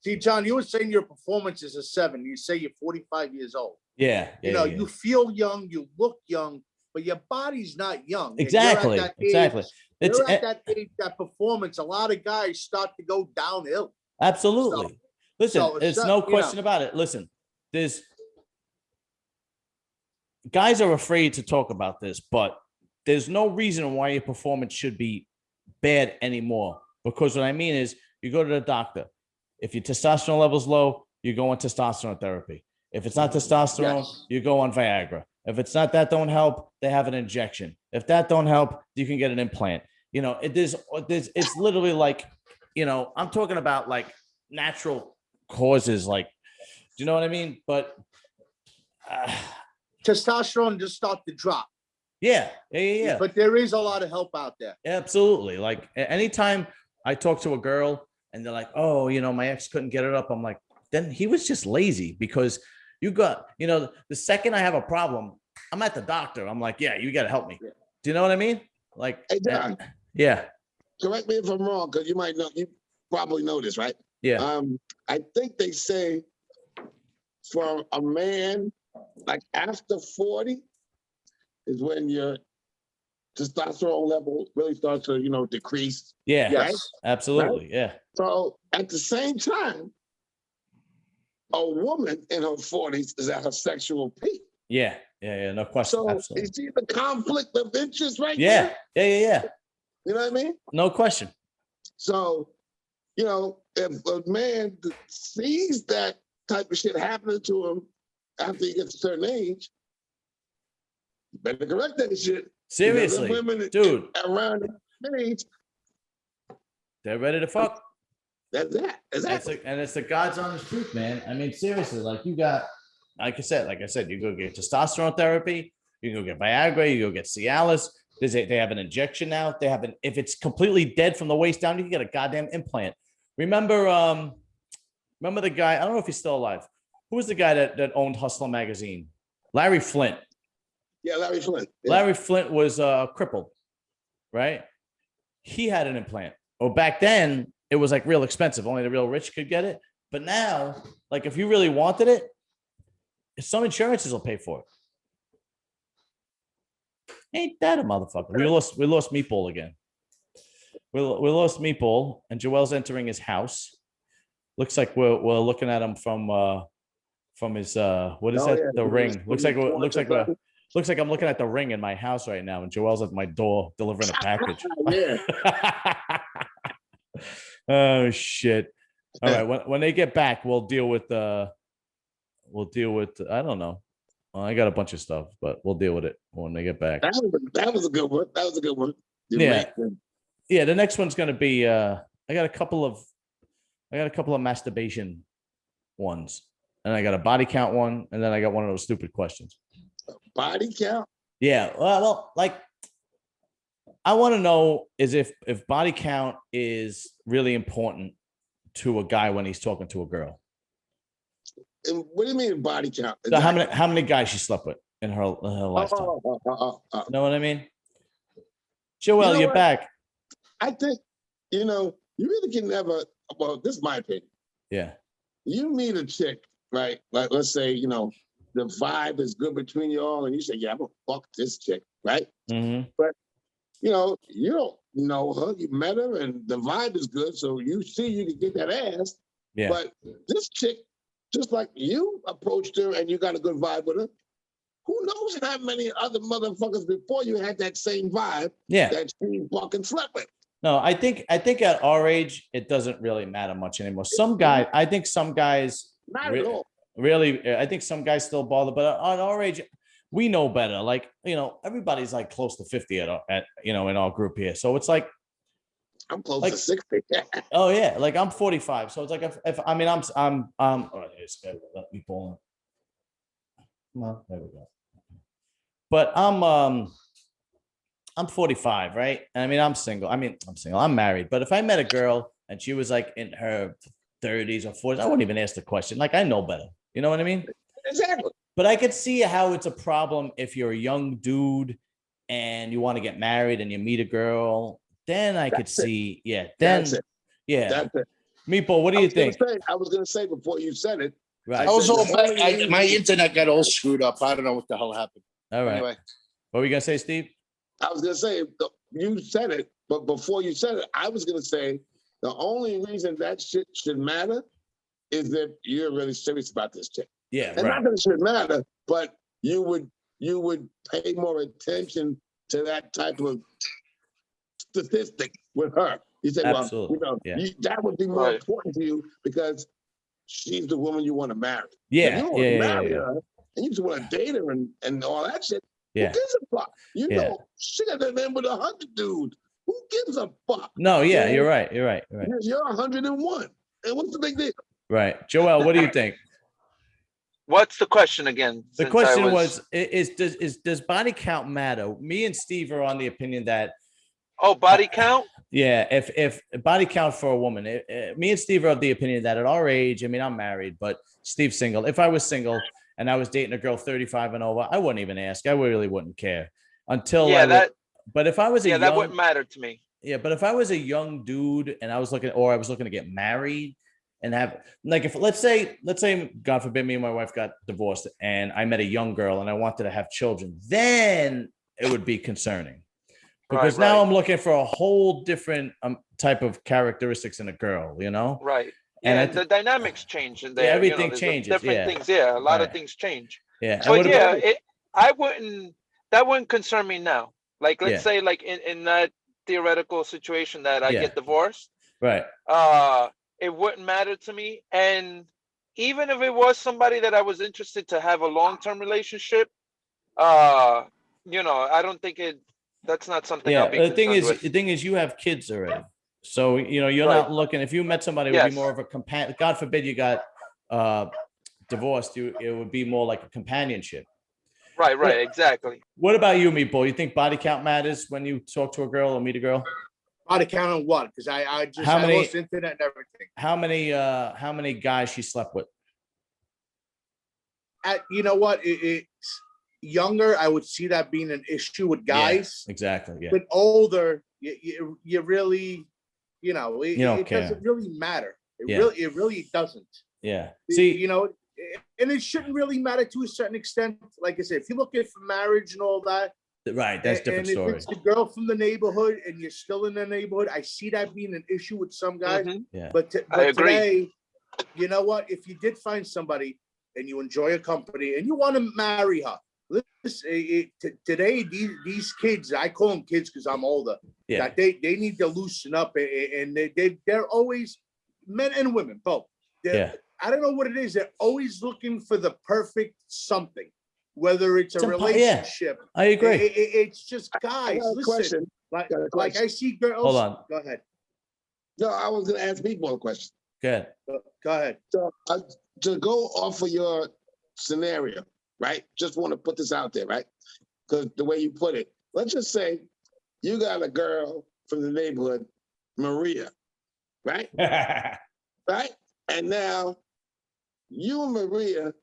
See, John, you were saying your performance is a 7. You say you're 45 years old. Yeah. You feel young, you look young, but your body's not young. Exactly. You're at that age, that performance, a lot of guys start to go downhill. Absolutely. There's no question about it. Listen, guys are afraid to talk about this, but there's no reason why your performance should be bad anymore. Because what I mean is, you go to the doctor. If your testosterone level's low, you go on testosterone therapy. If it's not testosterone, you go on Viagra. If it's not that don't help, they have an injection. If that don't help, you can get an implant. It's literally like, I'm talking about like natural causes. Like, do you know what I mean? But testosterone just start to drop. Yeah. But there is a lot of help out there. Absolutely. Like anytime I talk to a girl and they're like, oh, my ex couldn't get it up, I'm like, then he was just lazy, because you got, the second I have a problem, I'm at the doctor. I'm like, yeah, you got to help me. Yeah. Do you know what I mean? Like, hey, John, yeah. Correct me if I'm wrong, because you probably know this, right? Yeah. I think they say for a man, like after 40 is when your testosterone level really starts to, decrease. Yeah. Right? Yes. Absolutely. Right? Yeah. So at the same time, a woman in her 40s is at her sexual peak. Yeah. No question. So absolutely. you see the conflict of interest right there? Yeah. You know what I mean? No question. So, if a man sees that type of shit happening to him after he gets a certain age, you better correct that shit. Seriously, women dude. Around that age, they're ready to fuck. That's that. Exactly. And it's the God's honest truth, man. I mean, seriously, like you got, like I said, you go get testosterone therapy, you can go get Viagra, you go get Cialis. They have an injection now. If it's completely dead from the waist down, you can get a goddamn implant. Remember the guy, I don't know if he's still alive. Who was the guy that owned Hustler magazine? Larry Flint. Yeah, Larry Flint. Yeah. Larry Flint was crippled, right? He had an implant. Well, back then it was like real expensive. Only the real rich could get it. But now, like if you really wanted it, some insurances will pay for it. Ain't that a motherfucker? We lost Meatball again. We lost Meatball, and Joel's entering his house. Looks like we're looking at him from his what is that? Yeah. The ring. Looks like I'm looking at the ring in my house right now, and Joel's at my door delivering a package. Oh shit! All right, when they get back, we'll deal with I don't know. Well, I got a bunch of stuff, but we'll deal with it when they get back. That was a good one. Yeah. The next one's gonna be. I got a couple of masturbation ones, and I got a body count one, and then I got one of those stupid questions. Body count? Yeah. Well, like I want to know is if body count is really important to a guy when he's talking to a girl. And what do you mean body count? So how many guys she slept with in her lifetime? You know what I mean? Joel, you're back. I think, you really can never, well, this is my opinion. Yeah. You meet a chick, right? Like, let's say, the vibe is good between you all, and you say, yeah, I'm going to fuck this chick, right? Mm-hmm. But, you don't know her. You met her, and the vibe is good, so you see you can get that ass. Yeah. But this chick, just like you approached her and you got a good vibe with her, who knows how many other motherfuckers before you had that same vibe that she fucking slept with. No, I think at our age, it doesn't really matter much anymore. I think some guys not at all. Really, I think some guys still bother, but on our age, we know better. Like, everybody's like close to 50 at in our group here. So it's like, I'm close to 60. Oh yeah, like I'm 45. So it's like if I'm let me pull in. Well, there we go. But I'm 45, right? And I mean I'm single. I'm married. But if I met a girl and she was like in her 30s or 40s, I wouldn't even ask the question. Like I know better. You know what I mean? Exactly. But I could see how it's a problem if you're a young dude and you want to get married and you meet a girl. Then I could see, then Yeah. That's it. Meatball, what do you think? I was gonna say before you said it. Right. I was all my internet got all screwed up. I don't know what the hell happened. All right. Anyway, What were you gonna say, Steve? I was gonna say you said it, but before you said it, I was gonna say the only reason that shit should matter is that you're really serious about this chick. Yeah, And right. not that it should matter, but you would pay more attention to that type of statistic with her. You say, Absolutely. well, that would be more important to you because she's the woman you want to marry. Yeah, if you don't want to marry her and you just want to date her and all that shit, who gives a fuck? You know, she got that man with 100 dude. Who gives a fuck? No, you're right. You're 101. And what's the big deal? Right. Joel, what do you think? What's the question again? The question was does body count matter? Me and Steve are on the opinion that body count? Yeah, if body count for a woman, me and Steve are of the opinion that at our age, I mean, I'm married, but Steve's single. If I was single and I was dating a girl 35 and over, I wouldn't even ask. I really wouldn't care until but if I was that wouldn't matter to me. Yeah, but if I was a young dude and I was looking to get married and have if let's say God forbid me and my wife got divorced and I met a young girl and I wanted to have children, then it would be concerning. Because now I'm looking for a whole different type of characteristics in a girl, you know? Right. And the dynamics change in there. Yeah, everything changes. Different things. Yeah, a lot of things change. Yeah. But that wouldn't concern me now. Like, let's say like in that theoretical situation that I get divorced. Right. It wouldn't matter to me. And even if it was somebody that I was interested to have a long-term relationship, I don't think that's not something I'll be concerned with. The thing is you have kids already. So, you're not looking, if you met somebody who would be more of a companion, God forbid you got divorced, it would be more like a companionship. Right, exactly. What about you, Meatball? You think body count matters when you talk to a girl or meet a girl? Body count on what? Because I lost internet and everything. How many guys she slept with? You know what? It's younger, I would see that being an issue with guys. Yeah, exactly. Yeah. But older, you really, it care. doesn't really matter. It really doesn't. Yeah. See, and it shouldn't really matter to a certain extent. Like I said, if you look at for marriage and all that, right, that's a different story. If it's the girl from the neighborhood and you're still in the neighborhood, I see that being an issue with some guys. Mm-hmm. Yeah. But I agree. Today, you know what? If you did find somebody and you enjoy a company and you want to marry her, today these kids, I call them kids because I'm older. Yeah. That they need to loosen up, and they're always, men and women both. I don't know what it is. They're always looking for the perfect something, whether it's a relationship. I agree. It's just guys. Listen, like I see girls. Hold on. Go ahead. No, I was going to ask Meatball a question. Good. Go ahead. So to go off of your scenario, right? Just want to put this out there, right? Because the way you put it, let's just say you got a girl from the neighborhood, Maria, right? Right? And now you and Maria,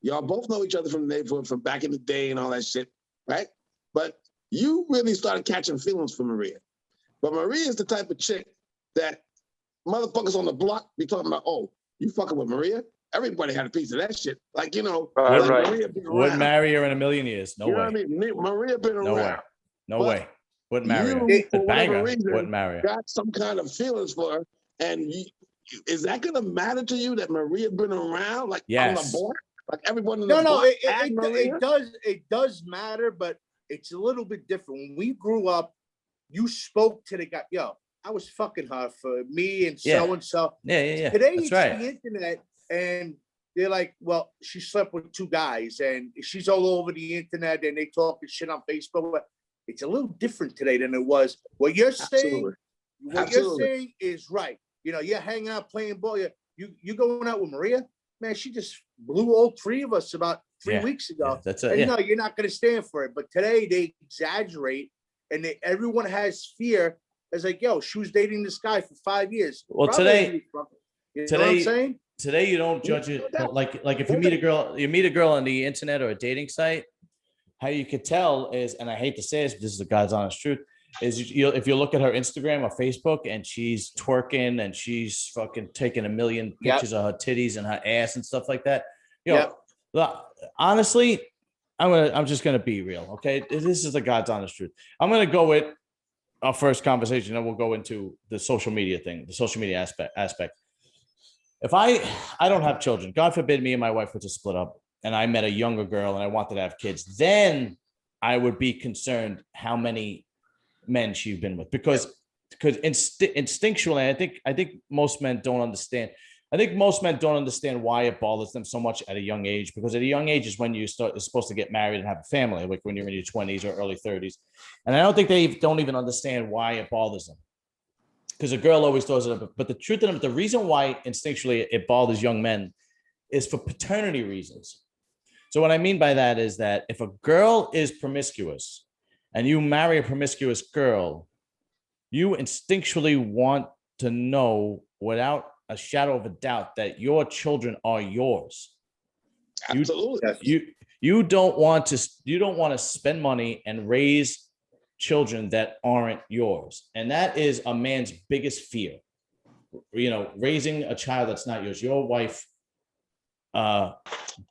y'all both know each other from the neighborhood from back in the day and all that shit, right? But you really started catching feelings for Maria. But Maria is the type of chick that motherfuckers on the block be talking about, oh, you fucking with Maria? Everybody had a piece of that shit. Like, Maria been around. Wouldn't marry her in a million years. No way. What I mean? Maria been around. No way. Wouldn't marry her. The banger wouldn't marry her. Got some kind of feelings for her. And is that going to matter to you that Maria been around? Like, on the board? Like, everyone in the board? It does matter, but it's a little bit different. When we grew up, you spoke to the guy, I was fucking her for me and so-and-so. Yeah. Today, that's it's right. the internet, and they're like, well, she slept with 2 guys, and she's all over the internet, and they talking shit on Facebook. It's a little different today than it was. What you're saying, you're saying is right. You're hanging out playing ball. You going out with Maria? Man, she just blew all 3 of us about 3 weeks ago. That's it. And no, you're not going to stand for it. But today they exaggerate, and everyone has fear. It's like, she was dating this guy for 5 years. Well, today, know what I'm saying? Today you don't judge it like if you meet a girl on the internet or a dating site, how you could tell is, and I hate to say this, but this is the God's honest truth, is if you look at her Instagram or Facebook and she's twerking and she's fucking taking a million pictures of her titties and her ass and stuff like that. Honestly, I'm just gonna be real. Okay, this is the God's honest truth. I'm gonna go with our first conversation, and we'll go into the social media thing, the social media aspect. If I don't have children, God forbid, me and my wife were to split up, and I met a younger girl and I wanted to have kids, then I would be concerned how many men she's been with, because instinctually, I think most men don't understand. I think most men don't understand why it bothers them so much at a young age, because at a young age is when you're supposed to get married and have a family, like when you're in your 20s or early 30s. And I don't think they don't even understand why it bothers them, because a girl always throws it up. But the truth of it, the reason why instinctually it bothers young men is for paternity reasons. So what I mean by that is that if a girl is promiscuous and you marry a promiscuous girl, you instinctually want to know without a shadow of a doubt that your children are yours. Absolutely. You don't want to spend money and raise children that aren't yours. And that is a man's biggest fear. Raising a child that's not yours. Your wife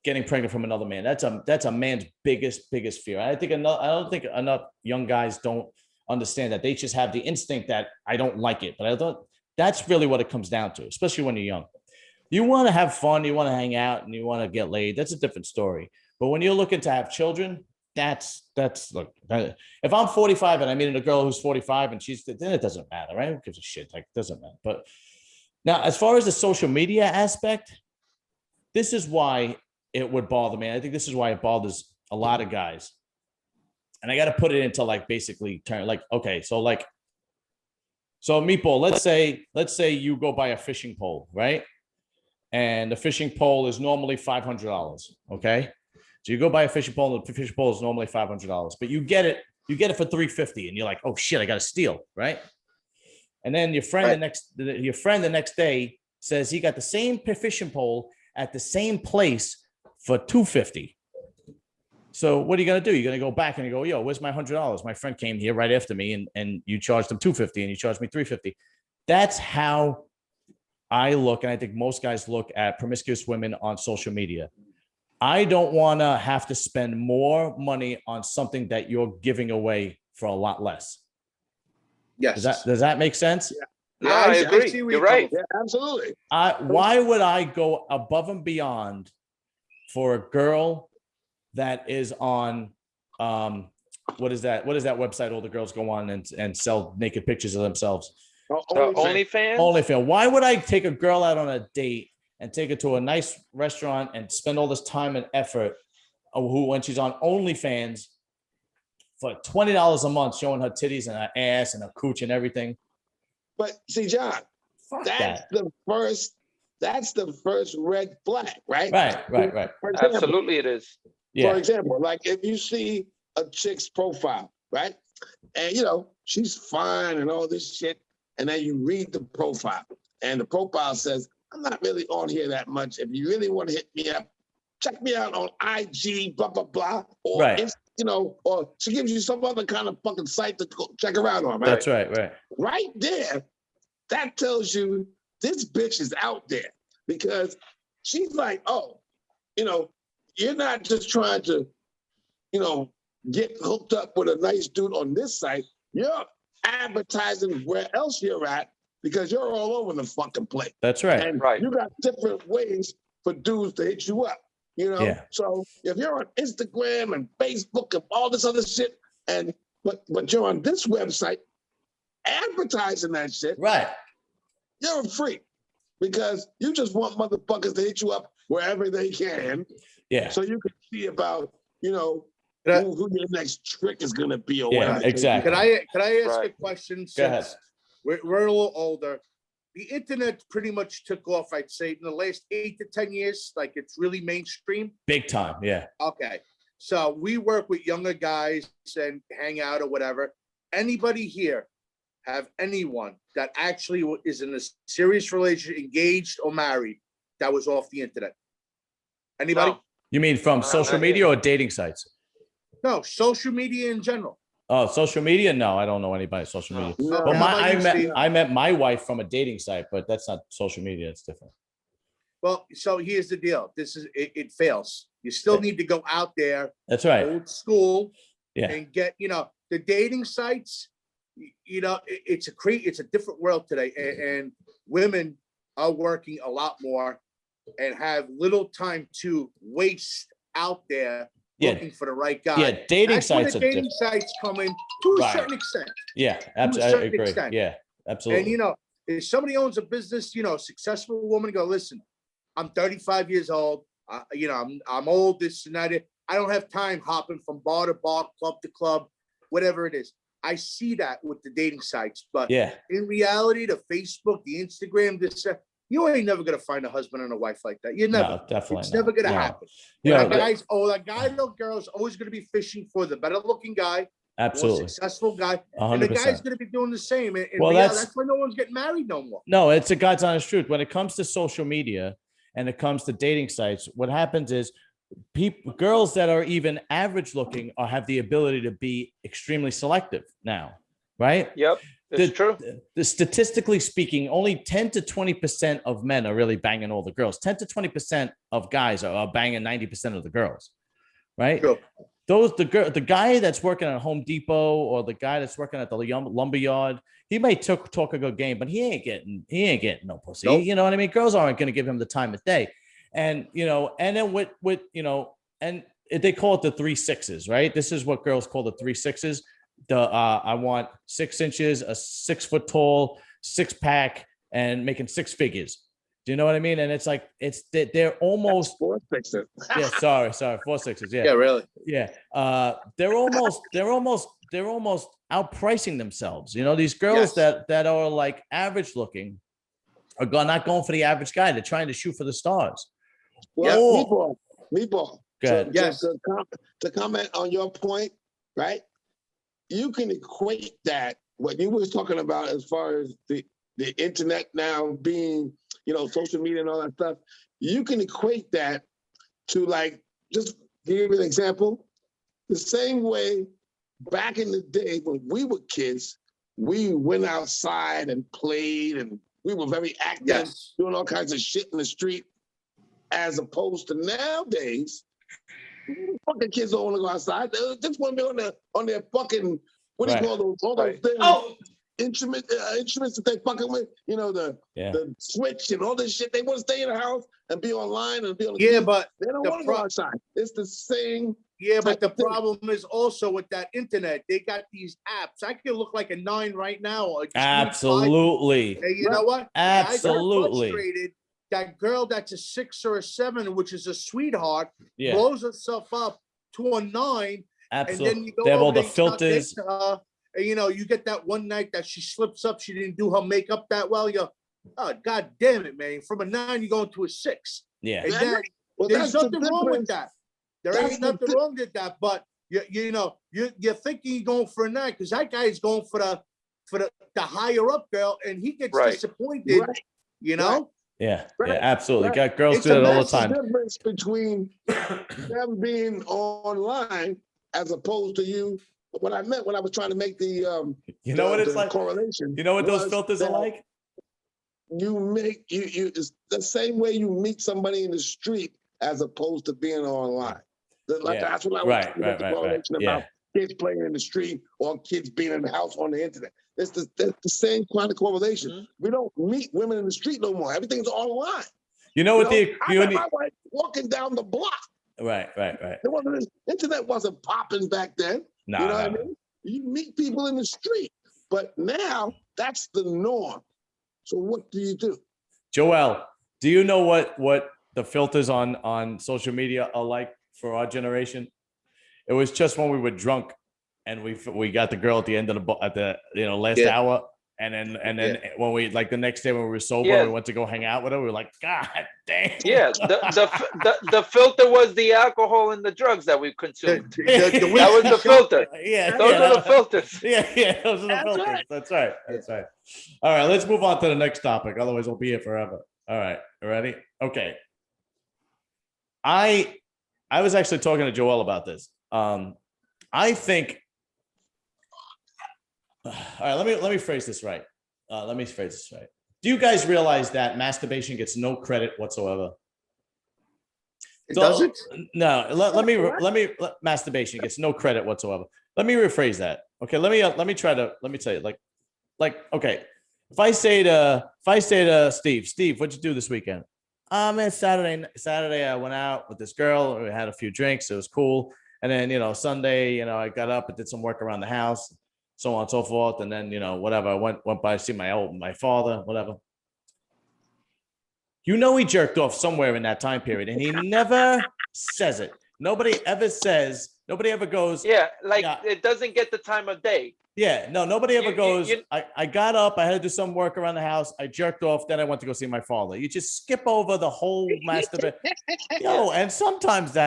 getting pregnant from another man. That's a man's biggest fear. I don't think enough young guys don't understand that. They just have the instinct that I don't like it, but I don't. That's really what it comes down to, especially when you're young. You want to have fun, you want to hang out, and you want to get laid. That's a different story. But when you're looking to have children, look. If I'm 45 and I meet a girl who's 45 and then it doesn't matter, right? Who gives a shit? Like, it doesn't matter. But now, as far as the social media aspect, this is why it would bother me. I think this is why it bothers a lot of guys. And I got to put it into basically turn okay, so meatball, let's say you go buy a fishing pole, right? And the fishing pole is normally $500. Okay. So you go buy a fishing pole, and the fishing pole is normally $500, but you get it for $350, and you're like, oh shit, I got to steal, right? And then your friend the next day says he got the same fishing pole at the same place for $250. So what are you going to do? You're going to go back and you go, yo, where's my $100? My friend came here right after me and you charged him $250 and you charged me $350. That's how I look. And I think most guys look at promiscuous women on social media. I don't want to have to spend more money on something that you're giving away for a lot less. Yes. Does that make sense? Yeah. No, I agree. You're right. Yeah, absolutely. Why would I go above and beyond for a girl that is on what is that website all the girls go on and sell naked pictures of themselves? OnlyFans? OnlyFans. Why would I take a girl out on a date and take her to a nice restaurant and spend all this time and effort when she's on OnlyFans for $20 a month showing her titties and her ass and her cooch and everything? But see, John, that's the first red flag, right? Right. Absolutely it is. For example, like if you see a chick's profile, right? And she's fine and all this shit, and then you read the profile, and the profile says, I'm not really on here that much. If you really want to hit me up, check me out on IG, blah, blah, blah. Or, or she gives you some other kind of fucking site to go check her out on, right? That's right. Right there, that tells you this bitch is out there, because she's like, you're not just trying to, get hooked up with a nice dude on this site. You're advertising where else you're at, because you're all over the fucking place. That's right. And you got different ways for dudes to hit you up, Yeah. So if you're on Instagram and Facebook and all this other shit, but you're on this website advertising that shit, right? You're a freak, because you just want motherfuckers to hit you up wherever they can. Yeah. So you can see about, who your next trick is gonna be or whatever. Exactly. Can I ask a question? Go ahead. We're a little older. The internet pretty much took off, I'd say, in the last 8 to 10 years. Like, it's really mainstream. Big time, yeah. Okay. So we work with younger guys and hang out or whatever. Anybody here have anyone that actually is in a serious relationship, engaged or married, that was off the internet? Anybody? No. You mean from social media or dating sites? No, social media in general. Oh, social media? No, I don't know anybody on social media. No. But How about you, Steve? I met my wife from a dating site, but that's not social media. It's different. Well, so here's the deal. It fails. You still need to go out there. That's right. Old school. Yeah. And get, the dating sites, it's a different world today. And women are working a lot more and have little time to waste out there looking for the right guy. Yeah, dating sites are dating sites come in to a certain extent. Yeah, absolutely. I agree. Extent. Yeah, absolutely. And if somebody owns a business, successful woman, go, listen, I'm 35 years old. I'm old, this and that. I don't have time hopping from bar to bar, club to club, whatever it is. I see that with the dating sites, but in reality, the Facebook, the Instagram, you ain't never gonna find a husband and a wife like that. You're never. No, definitely. It's never gonna happen. Yeah, that guy or girl is always gonna be fishing for the better looking guy, absolutely more successful guy, 100%. and the guy's gonna be doing the same. And that's why no one's getting married no more. No, it's a God's honest truth. When it comes to social media and it comes to dating sites, what happens is girls that are even average looking have the ability to be extremely selective now, right? Yep. It's true. Statistically speaking, only 10 to 20% of men are really banging all the girls. 10 to 20% of guys are banging 90% of the girls, right? Sure. The guy that's working at Home Depot or the guy that's working at the lumber yard, he may talk a good game, but he ain't getting no pussy. Nope. You know what I mean? Girls aren't going to give him the time of day. And, and then with and they call it the 3 6s, right? This is what girls call the 3 6s. I want 6 inches, a 6 foot tall, 6-pack, and making 6 figures. Do you know what I mean? And it's like they're almost 4 6s. Yeah, sorry, 4 6s. Yeah, yeah, really. Yeah, they're almost outpricing themselves. These girls that are like average looking are not going for the average guy. They're trying to shoot for the stars. Well, meatball. Go ahead. Yes. To comment on your point, right? You can equate that what you was talking about as far as the internet now being, social media and all that stuff. You can equate that to, like, just give you an example. The same way back in the day when we were kids, we went outside and played and we were very active, doing all kinds of shit in the street, as opposed to nowadays. Fucking kids don't want to go outside. They just want to be on their fucking, what do you call those? All those things, instruments that they fucking with. The Switch and all this shit. They want to stay in the house and be online and be on the TV. But they don't want to go outside. It's the same. Yeah, but the problem is also with that internet. They got these apps. I could look like a 9 right now. Absolutely. And you know what? Absolutely. I got frustrated. That girl that's a 6 or a 7, which is a sweetheart, blows herself up to a 9. Absolutely. And then you go they have all the and filters. Her, and you get that one night that she slips up, she didn't do her makeup that well. You're, oh, God damn it, man. From a 9, you're going to a 6. Yeah. And there's nothing wrong with that. There ain't nothing wrong with that, but you're thinking you're going for a 9 because that guy is going for the higher up girl, and he gets disappointed. Yeah, yeah, absolutely. Got girls do it all the time. The difference between them being online as opposed to you. What I meant when I was trying to make the what it's like correlation. You know what those filters are like? You it's the same way you meet somebody in the street as opposed to being online. That's what I was talking about, the correlation about kids playing in the street or kids being in the house on the internet. That's the same kind of correlation. Mm-hmm. We don't meet women in the street no more. Everything's online. I met my wife walking down the block. Right. Internet wasn't popping back then. You know what I mean? You meet people in the street, but now that's the norm. So what do you do? Joel, do you know what the filters on social media are like for our generation? It was just when we were drunk and we got the girl at the end of the last hour, and then when we, like, the next day when we were sober, we went to go hang out with her. We were like, God damn. Yeah, the filter was the alcohol and the drugs that we consumed. That was the filter. Yeah, those are the filters. Yeah, those are the filters. Right. That's right. All right, let's move on to the next topic. Otherwise, we'll be here forever. All right, ready? Okay. I was actually talking to Joel about this. I think All right, let me phrase this right. Do you guys realize that masturbation gets no credit whatsoever? It doesn't? No, masturbation gets no credit whatsoever. Let me rephrase that. Okay, let me tell you, okay, if I say to Steve, what'd you do this weekend? Man, Saturday I went out with this girl. We had a few drinks. It was cool. And then, Sunday, I got up and did some work around the house, so on and so forth. And then, whatever, I went by to see my father, whatever. He jerked off somewhere in that time period, and he never says it. Nobody ever goes. Yeah, it doesn't get the time of day. Yeah, no, nobody ever goes, I got up, I had to do some work around the house, I jerked off, then I went to go see my father. You just skip over the whole masturbation. And sometimes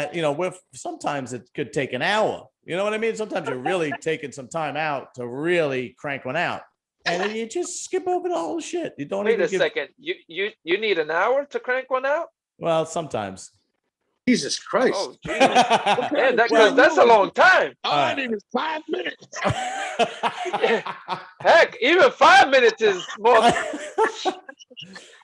sometimes it could take an hour. You know what I mean? Sometimes you're really taking some time out to really crank one out. And then you just skip over the whole shit. You don't Wait a second. You need an hour to crank one out? Well, sometimes. Jesus Christ. Oh, geez. Man, that's a long time. All I need is 5 minutes. Heck, even 5 minutes is more.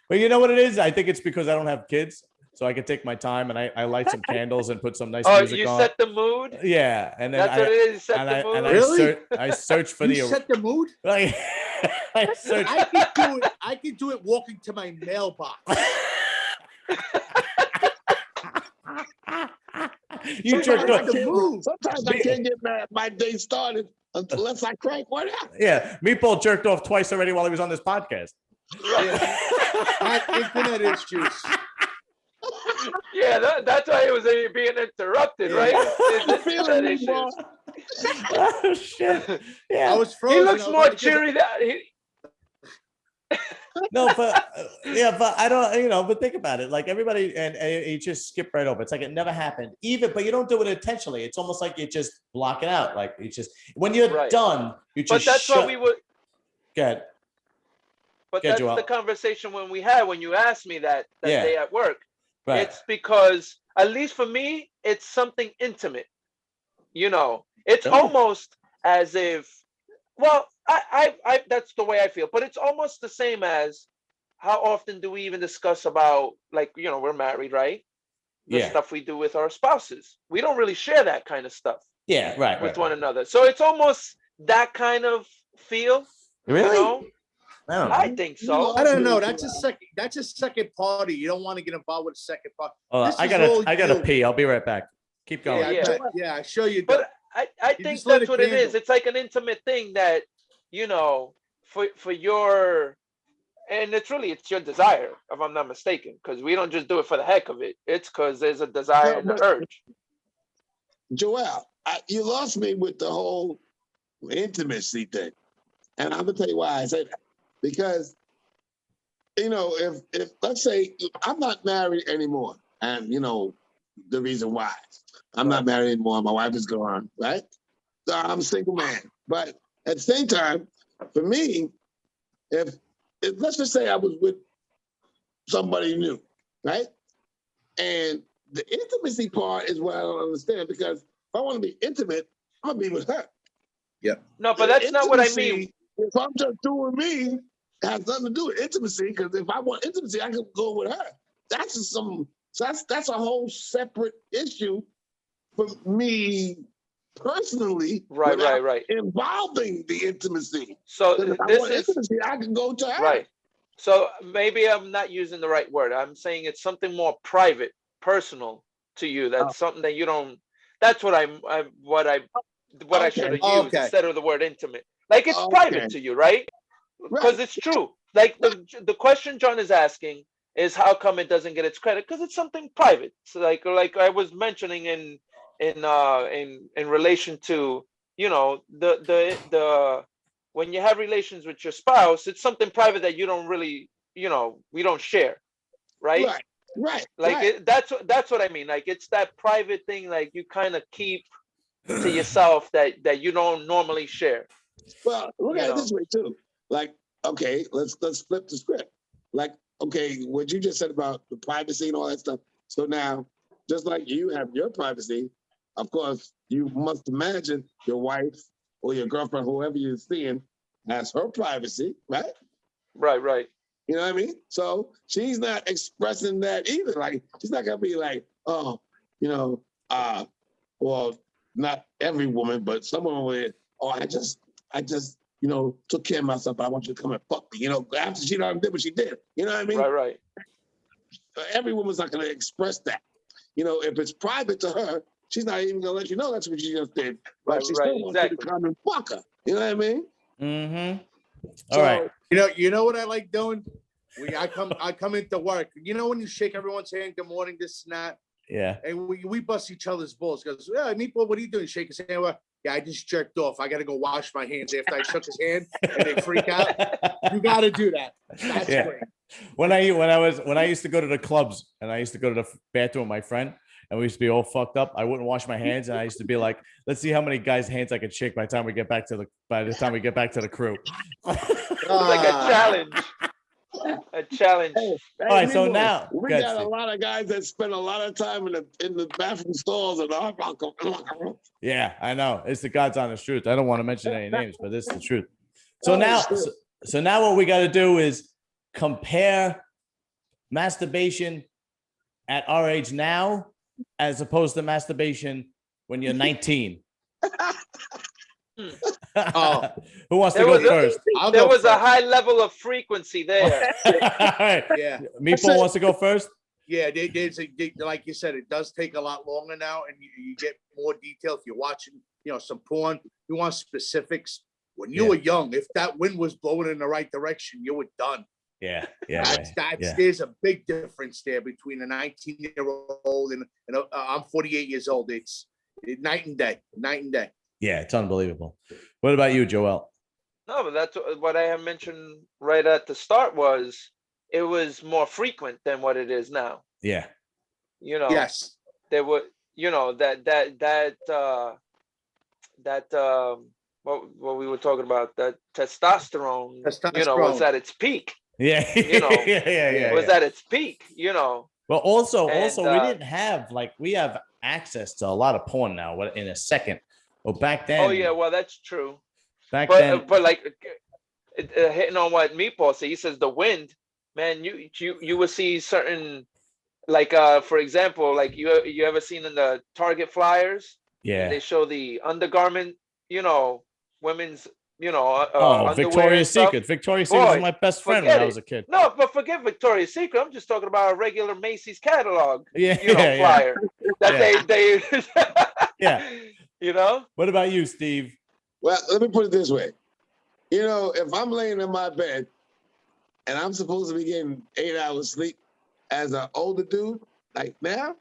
But you know what it is? I think it's because I don't have kids, so I can take my time and I light some candles and put some nice music on. Oh, you set the mood? Yeah, and then that's what it is. You set the mood. Really? I search for you set the mood. I search. I can do it walking to my mailbox. You jerked off. Sometimes I can't get my day started unless I crank one out. Yeah, Meatball jerked off twice already while he was on this podcast. I had internet issues. Yeah, that's why he was being interrupted, right? Internet issues. Oh shit! Yeah, I was frozen. He looks more cheery than he. No, but I don't, but think about it. Like everybody, and you just skip right over. It's like it never happened. But you don't do it intentionally. It's almost like you just block it out. Like you just, when you're done, you just. But that's what we would. Go ahead. But that's the conversation when you asked me that day at work. Right. It's because, at least for me, it's something intimate. It's almost as if, well, I that's the way I feel, but it's almost the same as how often do we even discuss about, like, we're married, right? The stuff we do with our spouses. We don't really share that kind of stuff. Yeah, right. With one another. So it's almost that kind of feel. Really? I think so. I don't know. That's a second party. You don't want to get involved with a second party. I gotta pee. I'll be right back. Keep going. Yeah, show you. But I think that's what it is. It's like an intimate thing that, for your, and it's your desire, if I'm not mistaken, because we don't just do it for the heck of it. It's because there's a desire and an urge. Joel, you lost me with the whole intimacy thing. And I'm gonna tell you why I say that. Because, if let's say I'm not married anymore, and the reason why I'm not married anymore, my wife is gone, right? So I'm a single man. But at the same time, for me, if let's just say I was with somebody new, right? And the intimacy part is what I don't understand, because if I want to be intimate, I'm gonna be with her. Yeah. No, but that's not what I mean. If I'm just doing me, it has nothing to do with intimacy, because if I want intimacy, I can go with her. That's a whole separate issue for me personally. Right. Involving the intimacy. So if I want intimacy, I can go to her. Right. So maybe I'm not using the right word. I'm saying it's something more private, personal to you. That's something that you don't. That's what I should have used instead of the word intimate. Like it's private to you, right? Because it's true. Like the question John is asking is how come it doesn't get its credit? Because it's something private. So like I was mentioning in relation to the when you have relations with your spouse, it's something private that you don't really we don't share, right? Right. Like that's what I mean. Like it's that private thing, like you kind of keep to yourself that you don't normally share. Well, look at it this way too. Like, okay, let's flip the script. Like, okay, what you just said about the privacy and all that stuff. So now, just like you have your privacy, of course, you must imagine your wife or your girlfriend, whoever you're seeing, That's her privacy, right? Right. You know what I mean? So she's not expressing that either. Like, she's not gonna be like, oh, well, not every woman, but some women with, oh, I just, took care of myself, but I want you to come and fuck me. After she done did what she did. You know what I mean? Right. Every woman's not gonna express that. If it's private to her, she's not even gonna let you know that's what she just did. But she still wants you to come and fuck her. You know what I mean? Mm-hmm. All right. You know what I like doing? I come into work. You know when you shake everyone's hand, good morning, this and that. Yeah. And we bust each other's balls. Goes, yeah, meatball, what are you doing? Shake his hand. Well, yeah, I just jerked off. I gotta go wash my hands after I shook his hand, and they freak out. You gotta do that. That's great. When I used to go to the clubs and I used to go to the bathroom with my friend and we used to be all fucked up, I wouldn't wash my hands and I used to be like, let's see how many guys' hands I could shake by the time we get back to the crew. Like a challenge. A challenge. Hey, all right, so now we got a lot of guys that spend a lot of time in the bathroom stalls and the yeah, I know. It's the God's honest truth. I don't want to mention any names, but this is the truth. So now what we got to do is compare masturbation at our age now as opposed to masturbation when you're 19. Oh, who wants to go first? There was a high level of frequency there. Right. Yeah. Meatball wants to go first? Yeah, like you said, it does take a lot longer now, and you get more detail if you're watching, some porn. You want specifics. When you were young, if that wind was blowing in the right direction, you were done. Yeah. There's a big difference there between a 19-year-old and I'm 48 years old. It's night and day. Yeah, it's unbelievable. What about you, Joel? No, but that's what I had mentioned right at the start was it was more frequent than what it is now. Yeah. Yes. There were, what we were talking about, that testosterone, was at its peak. Yeah. Was at its peak, Well, also, we didn't have we have access to a lot of porn now in a second. Well, back then. Oh yeah, well that's true. But hitting on what Meatball said, he says the wind, man. You will see certain, for example, you ever seen in the Target flyers? Yeah. They show the undergarment, women's, Victoria's Secret. Victoria's Secret was my best friend when I was a kid. No, but forget Victoria's Secret. I'm just talking about a regular Macy's catalog. Yeah. Flyer that they. Yeah. What about you, Steve? Well, let me put it this way. If I'm laying in my bed and I'm supposed to be getting 8 hours sleep as an older dude, like now,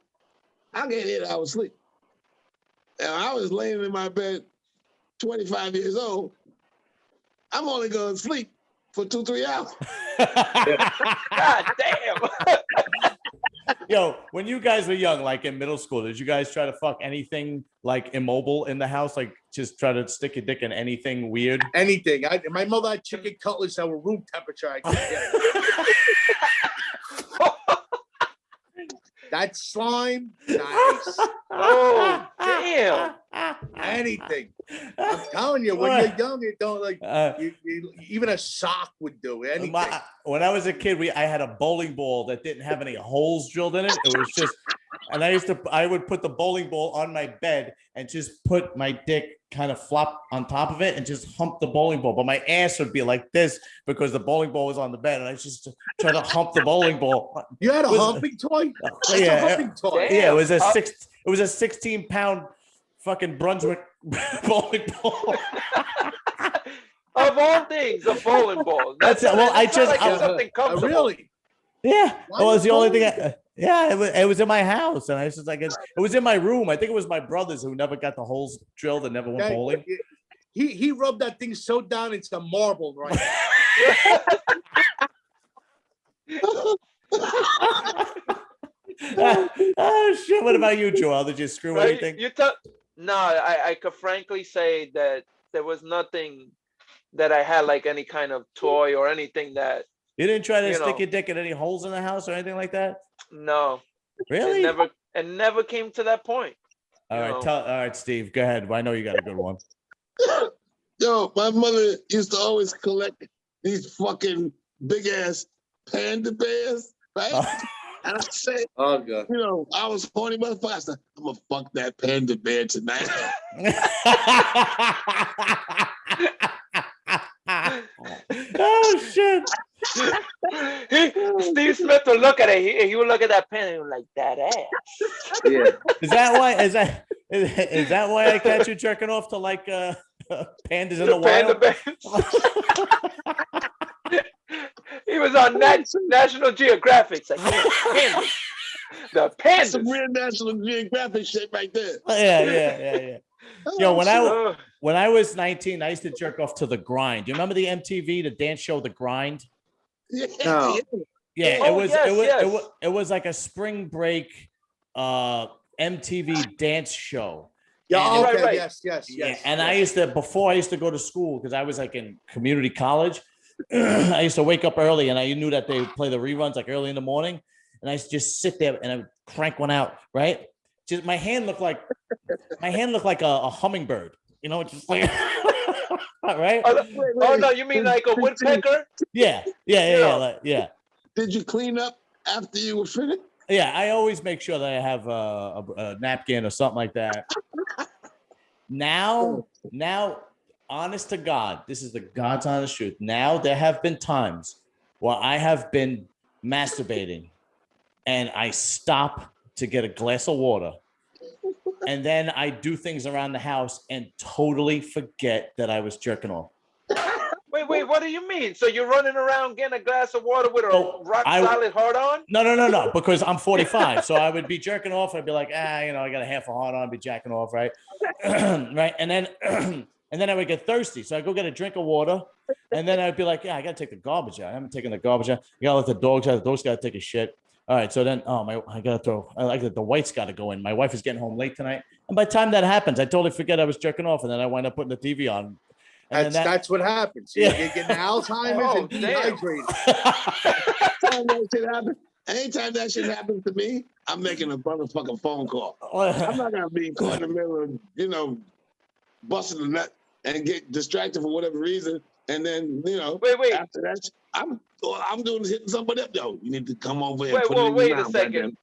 I get 8 hours sleep. And I was laying in my bed 25 years old, I'm only going to sleep for 2-3 hours. God damn. Yo, when you guys were young, in middle school, did you guys try to fuck anything immobile in the house? Just try to stick your dick in anything weird? Anything. My mother had chicken cutlets that were room temperature. I couldn't get it. That slime, nice. Oh, damn. Anything. I'm telling you, when you're young, you don't even a sock would do anything. When I was a kid, I had a bowling ball that didn't have any holes drilled in it. It was just, and I would put the bowling ball on my bed and just put my dick kind of flop on top of it and just hump the bowling ball. But my ass would be like this because the bowling ball was on the bed, and I just try to hump the bowling ball. You had a humping toy? Yeah, a humping toy. Yeah, it was a 16-pound fucking Brunswick bowling ball. Of all things, a bowling ball. That's it. Well, something comfortable. Really? Yeah. Well, it's the only thing. It was in my house, and I was just it was in my room. I think it was my brothers who never got the holes drilled and never went bowling. He rubbed that thing so down it's a marble, right? Oh shit! What about you, Joel? Did you screw anything? No, I could frankly say that there was nothing that I had any kind of toy or anything that. You didn't try to stick your dick in any holes in the house or anything like that? No. Really? It never came to that point. All right, Steve, go ahead. I know you got a good one. Yo, my mother used to always collect these fucking big ass panda bears, right? And I said, Oh god. you know, I was horny motherfucker. I said, I'm gonna fuck that panda bear tonight. Oh shit! Steve Smith would look at it. He would look at that pen and he would like that ass. Yeah. Is that why? Is that why I catch you jerking off to like pandas in the Panda wild? bears. He was on National Geographic. It's like, pandas. The That's some pandas. real National Geographic shit right there. Yeah. Yo, Oh, when I was 19, I used to jerk off to The Grind. Do you remember the MTV, the dance show, The Grind? shit. No. Yeah, Oh, yes. it was like a spring break MTV dance show. Yeah, And- okay, Right. Yeah, and I used to, before I used to go to school, because I was like in community college, I used to wake up early and I knew that they would play the reruns like early in the morning. And I used to just sit there and I would crank one out, right? Just my hand looked like a hummingbird, you know, just like right? Oh no, you mean like a woodpecker? Yeah. Did you clean up after you were finished? Yeah, I always make sure that I have a napkin or something like that. Now, honest to God, this is the God's honest truth. Now there have been times where I have been masturbating and I stop to get a glass of water. And then I do things around the house and totally forget that I was jerking off. Wait, what do you mean? So you're running around getting a glass of water with a So rock solid hard on? No, because I'm 45. So I would be jerking off. I'd be like, I got a half a hard on, I'd be jacking off, right? Right. And then I would get thirsty. So I go get a drink of water. And then I'd be like, I gotta take the garbage out. I haven't taken the garbage out. You gotta let the dogs out. The dogs gotta take a shit. All right. So then, I like that the white's gotta go in. My wife is getting home late tonight. And by the time that happens, I totally forget I was jerking off. And then I wind up putting the TV on. And That's what happens. Yeah. You're getting Alzheimer's and dehydrated. Anytime that shit happens to me, I'm making a motherfucking phone call. I'm not gonna be caught in the middle of, busting the nut and get distracted for whatever reason. And then, Wait. after that, I'm doing hitting somebody up. Yo, you need to come over here. And put it in Wait your a mouth, second. goddamn.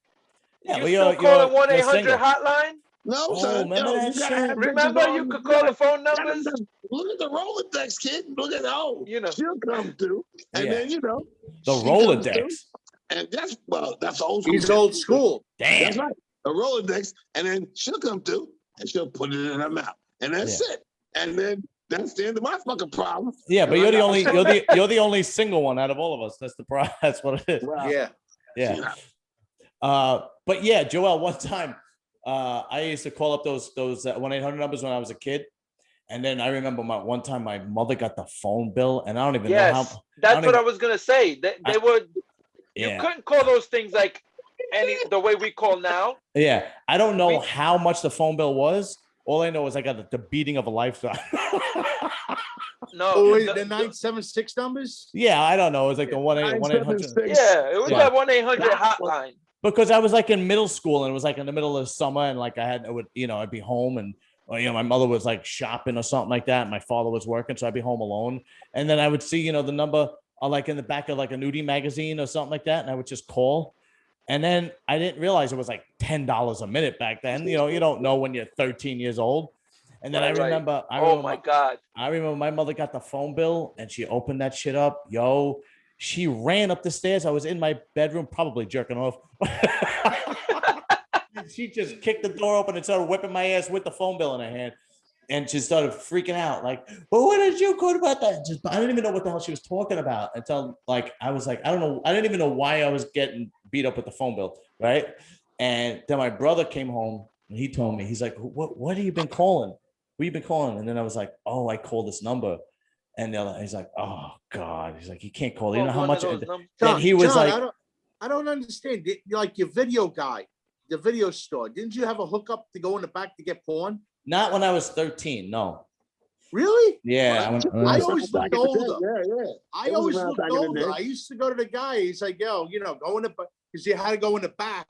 Yeah, You still calling 1-800 hotline? No, Oh, son. remember Yo, that you gotta shit? have Remember, bitches you on. could call the phone numbers. Look at the Rolodex, kid. Look at she'll come through, and Yeah. then The she comes Rolodex. through, and that's old school. He's old school. That's Damn. right. A Rolodex, and then she'll come through and she'll put it in her mouth, and that's it. And then that's the end of my fucking problem. Yeah, but you're the only single one out of all of us. That's the problem. That's what it is. Wow. Yeah. But yeah, Joel, one time I used to call up those 1-800 numbers when I was a kid. And then I remember one time my mother got the phone bill, and I don't even know how. That's what I was gonna say. They would. Yeah. You couldn't call those things like the way we call now. Yeah, I don't know how much the phone bill was. All I know is I got the beating of a lifetime. No, The 976 numbers. Yeah, I don't know. It was like the 1-800. Yeah, it was that 1-800 hotline. Because I was like in middle school, and it was like in the middle of the summer, and like I'd be home, and my mother was like shopping or something like that. And my father was working, so I'd be home alone. And then I would see, the number like in the back of like a nudie magazine or something like that, and I would just call. And then I didn't realize it was like $10 a minute back then. You don't know when you're 13 years old. And then I remember my God. I remember my mother got the phone bill and she opened that shit up. Yo, she ran up the stairs. I was in my bedroom, probably jerking off. She just kicked the door open and started whipping my ass with the phone bill in her hand. And she started freaking out, like, well, what did you quote about that? I didn't even know what the hell she was talking about until I was like, I don't know. I didn't even know why I was getting beat up with the phone bill. Right. And then my brother came home and he told me, he's like, what have you been calling? What have you been calling? And then I was like, oh, I called this number. And he's like, oh God. He's like, you can't call it. You know how much? Then he was John, like, I don't understand. Like your video guy, the video store, didn't you have a hookup to go in the back to get porn? Not when I was 13. No. Really? Yeah. I always looked older. Yeah. I always looked older. I used to go to the guy. He's like, yo, go in the back, because you had to go in the back,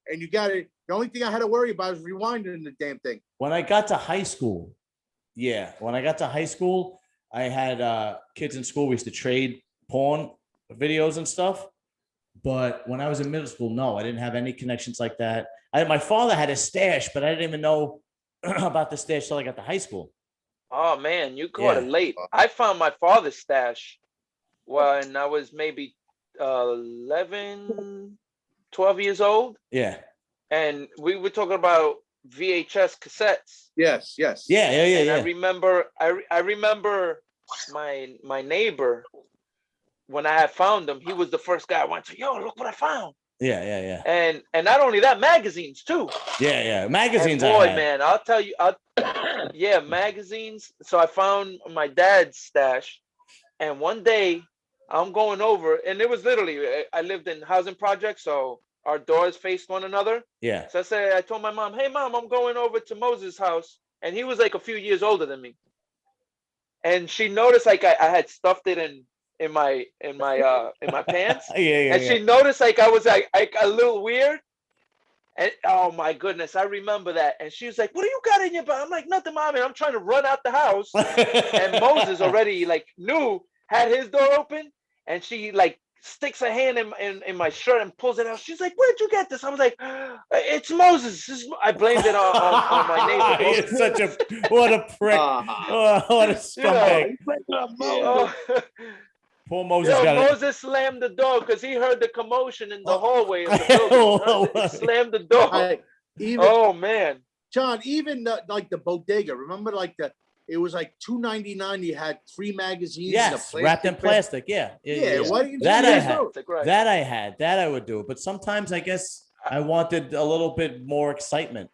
and you got it. The only thing I had to worry about was rewinding the damn thing. When I got to high school, Yeah, when I got to high school, I had kids in school. We used to trade porn videos and stuff. But when I was in middle school, no, I didn't have any connections like that. My father had a stash, but I didn't even know about the stash till I got to high school. Oh man, you caught it Yeah. late. I found my father's stash when I was maybe 11, 12 years old. Yeah. And we were talking about VHS cassettes. Yes. Yeah. And I remember my neighbor, when I had found them, he was the first guy I went to. Yo, look what I found. Yeah. And not only that, magazines too. Yeah. Magazines. And boy, man, I'll tell you, yeah, magazines. So I found my dad's stash, and one day I'm going over, and it was literally, I lived in housing projects, so our doors faced one another. Yeah. So I told my mom, hey mom, I'm going over to Moses' house, and he was like a few years older than me. And she noticed like I had stuffed it in my pants. Yeah. And she noticed like I was like a little weird. And oh my goodness, I remember that. And she was like, what do you got in your bag? I'm like, nothing, mommy. I'm trying to run out the house. And Moses already like had his door open, and she like sticks her hand in my shirt and pulls it out. She's like, where did you get this? I was like, it's Moses. I blamed it on my neighbor. You're such what a prick. What a scumbag. Poor Moses Moses slammed the door because he heard the commotion in the hallway of the building. He slammed the door. Oh man, John, even like the bodega. Remember, like it was like $2.99. You had 3 magazines. Yes, wrapped in plastic. Yeah. Why didn't you that I had. Right. That I had. That I would do. But sometimes I guess I wanted a little bit more excitement.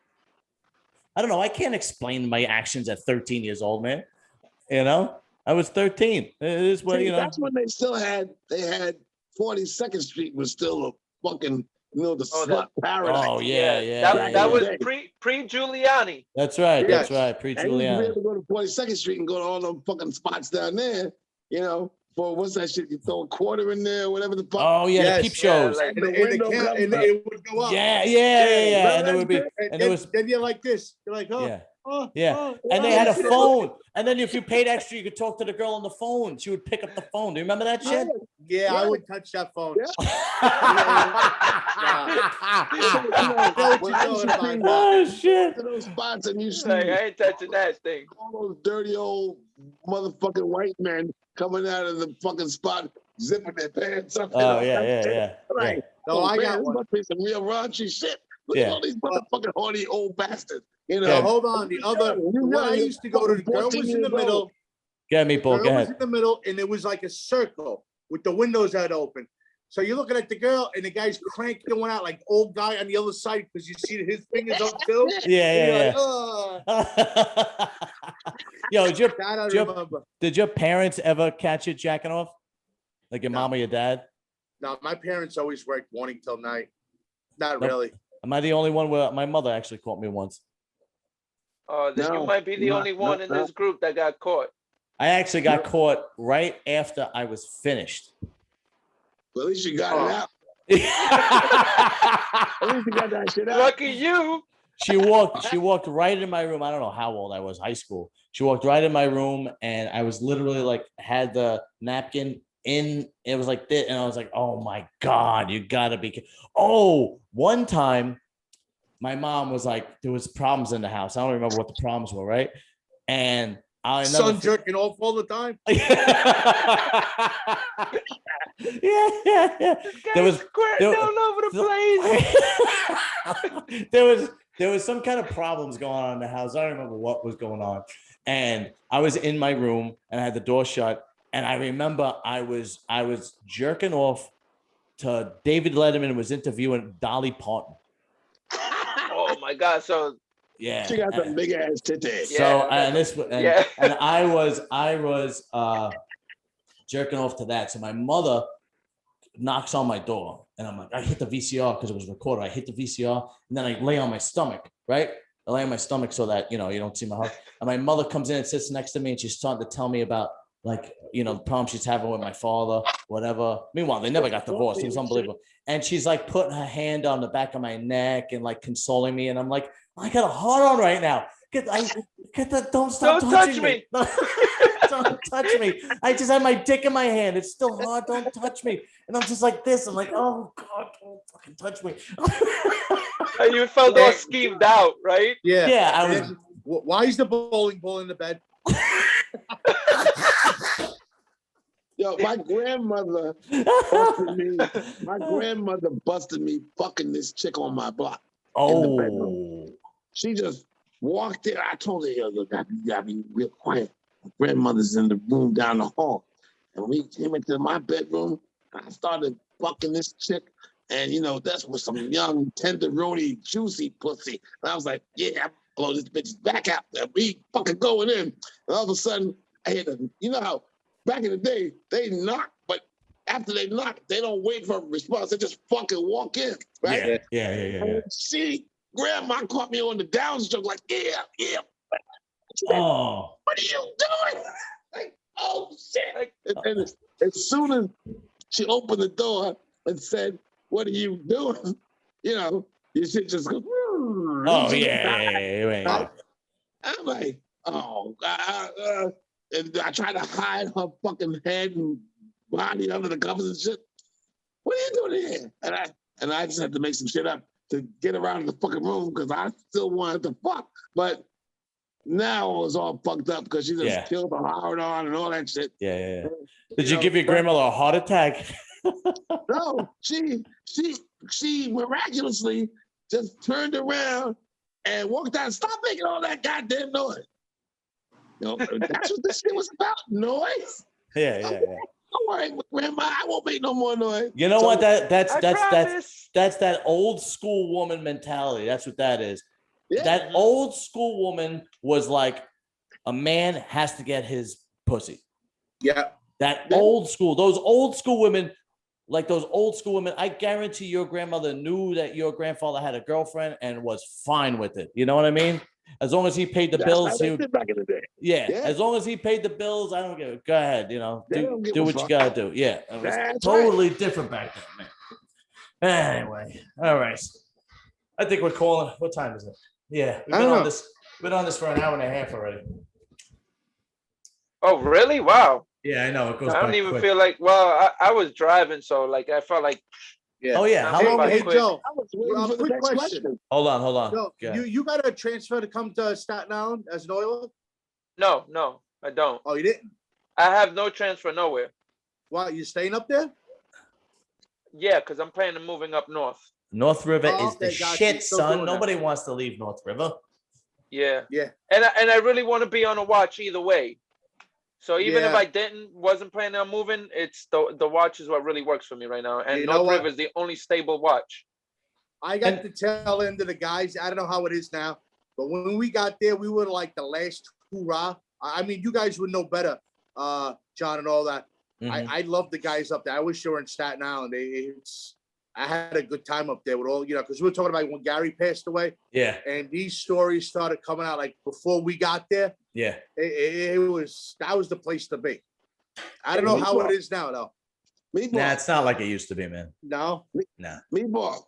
I don't know. I can't explain my actions at 13 years old, man. You know, I was 13. It is what you know. That's when they had 42nd Street was still a fucking the slut paradise. Oh yeah. That was pre Giuliani. That's right. Yes. That's right. Pre Giuliani. You be able to go to 42nd Street and go to all them fucking spots down there. For what's that shit? You throw a quarter in there, whatever the fuck. Oh yeah, Yes, the peep shows. Like, and it would go up. Yeah. And there would be, and there was. Then you're like this. You're like, oh. Yeah. Oh, And they had a phone. And then if you paid extra, you could talk to the girl on the phone. She would pick up the phone. Do you remember that shit? Yeah, I would touch that phone. Oh shit! Those spots and you see Like, I ain't touching that thing. all those dirty old motherfucking white men coming out of the fucking spot, zipping their pants up. Oh yeah. Right. No, I got this one. must be some real raunchy shit. Look at all these motherfucking horny old bastards. So hold on. The other, when I used to go to, the girl was in the middle. Get me, Paul. Go ahead. Was in the middle, and it was like a circle with the windows that open. So you're looking at the girl, and the guy's cranking one out like old guy on the other side because you see his fingers up too. Yeah. Like, Yo, remember. Did your parents ever catch you jacking off? Like your mom or your dad? No, my parents always worked morning till night. Not really. Am I the only one where my mother actually caught me once? Then you might be the only one in this group that got caught. I actually got caught right after I was finished. Well, at least you got it out. At least you got that shit out. Lucky you. She walked right in my room. I don't know how old I was, high school. She walked right in my room, and I was literally like, had the napkin in, it was like this, and I was like, oh my God, you gotta be. Oh, one time my mom was like, there was problems in the house. I don't remember what the problems were, right? And son jerking off all the time. Yeah. There was all over the place. There was some kind of problems going on in the house. I don't remember what was going on. And I was in my room and I had the door shut. And I remember I was jerking off to David Letterman was interviewing Dolly Parton. Oh my God! So yeah, she got some big ass titties. So and I was jerking off to that. So my mother knocks on my door, and I'm like, I hit the VCR because it was recorded. I hit the VCR, and then I lay on my stomach, right? I lay on my stomach so that you don't see my heart. And my mother comes in and sits next to me, and she's starting to tell me about the problem she's having with my father, whatever. Meanwhile, they never got divorced. It was unbelievable. And she's like putting her hand on the back of my neck and like consoling me. And I'm like, I got a hard on right now. Don't stop Don't touching touch me. Don't touch me. I just have my dick in my hand. It's still hard. Don't touch me. And I'm just like this. I'm like, oh God, don't fucking touch me. And you felt all schemed out, right? Yeah. Yeah, I was. Why is the bowling ball in the bed? Yo, my grandmother busted me. My grandmother busted me fucking this chick on my block in the bedroom. She just walked in. I told her, yo, you gotta be real quiet. My grandmother's in the room down the hall. And we came into my bedroom, and I started fucking this chick. And, you know, that's with some young, tenderoni, juicy pussy. And I was like, yeah, I'm blow this bitch's back out. We fucking going in. And all of a sudden, I hear them. You know how back in the day, they knock, but after they knock, they don't wait for a response. They just fucking walk in, right? Yeah. And grandma caught me on the downstroke, like, yeah. Oh. What are you doing? Like, oh, shit. And as soon as she opened the door and said, what are you doing? You know, your shit just goes, oh, yeah. I'm like, oh, and I try to hide her fucking head and body under the covers and shit. What are you doing here? And I just had to make some shit up to get around to the fucking room because I still wanted to fuck. But now I was all fucked up because she just killed the hard on and all that shit. Yeah. Did you give your grandmother a heart attack? No, she miraculously just turned around and walked out. Stop making all that goddamn noise. You know, that's what this shit was about, noise. Yeah. Don't worry, Grandma, I won't make no more noise. You know what? That's that old school woman mentality. That's what that is. Yeah. That old school woman was like, a man has to get his pussy. Yeah. Those old school women, I guarantee your grandmother knew that your grandfather had a girlfriend and was fine with it. You know what I mean? As long as he paid the bills, back in the day. Yeah, as long as he paid the bills, I don't give a. Go ahead, you know, do what you gotta do. Yeah, it was totally different back then, man. Anyway, all right. I think we're calling. What time is it? Yeah, we've been on this for an hour and a half already. Oh, really? Wow. Yeah, I know. It goes. I don't even feel like. Well, I was driving, so like I felt like. Yeah. Oh yeah. How long? Hey Joe. Quick question. Hold on. Joe, you got a transfer to come to Staten Island as an oiler? No, I don't. Oh, you didn't? I have no transfer nowhere. Why, you staying up there? Yeah, because I'm planning on moving up north. North River is the shit, son. Nobody wants to leave North River. Yeah. And I really want to be on a watch either way. So even if I wasn't planning on moving, it's the watch is what really works for me right now. And North River is the only stable watch. I got the tail end of the guys. I don't know how it is now, but when we got there, we were like the last hoorah. I mean, you guys would know better, John, and all that. Mm-hmm. I love the guys up there. I wish they were in Staten Island. I had a good time up there with all, because we were talking about when Gary passed away. Yeah. And these stories started coming out like before we got there. Yeah. That was the place to be. I don't know how it is now, though. Nah, it's not like it used to be, man. No? Nah. Meatball.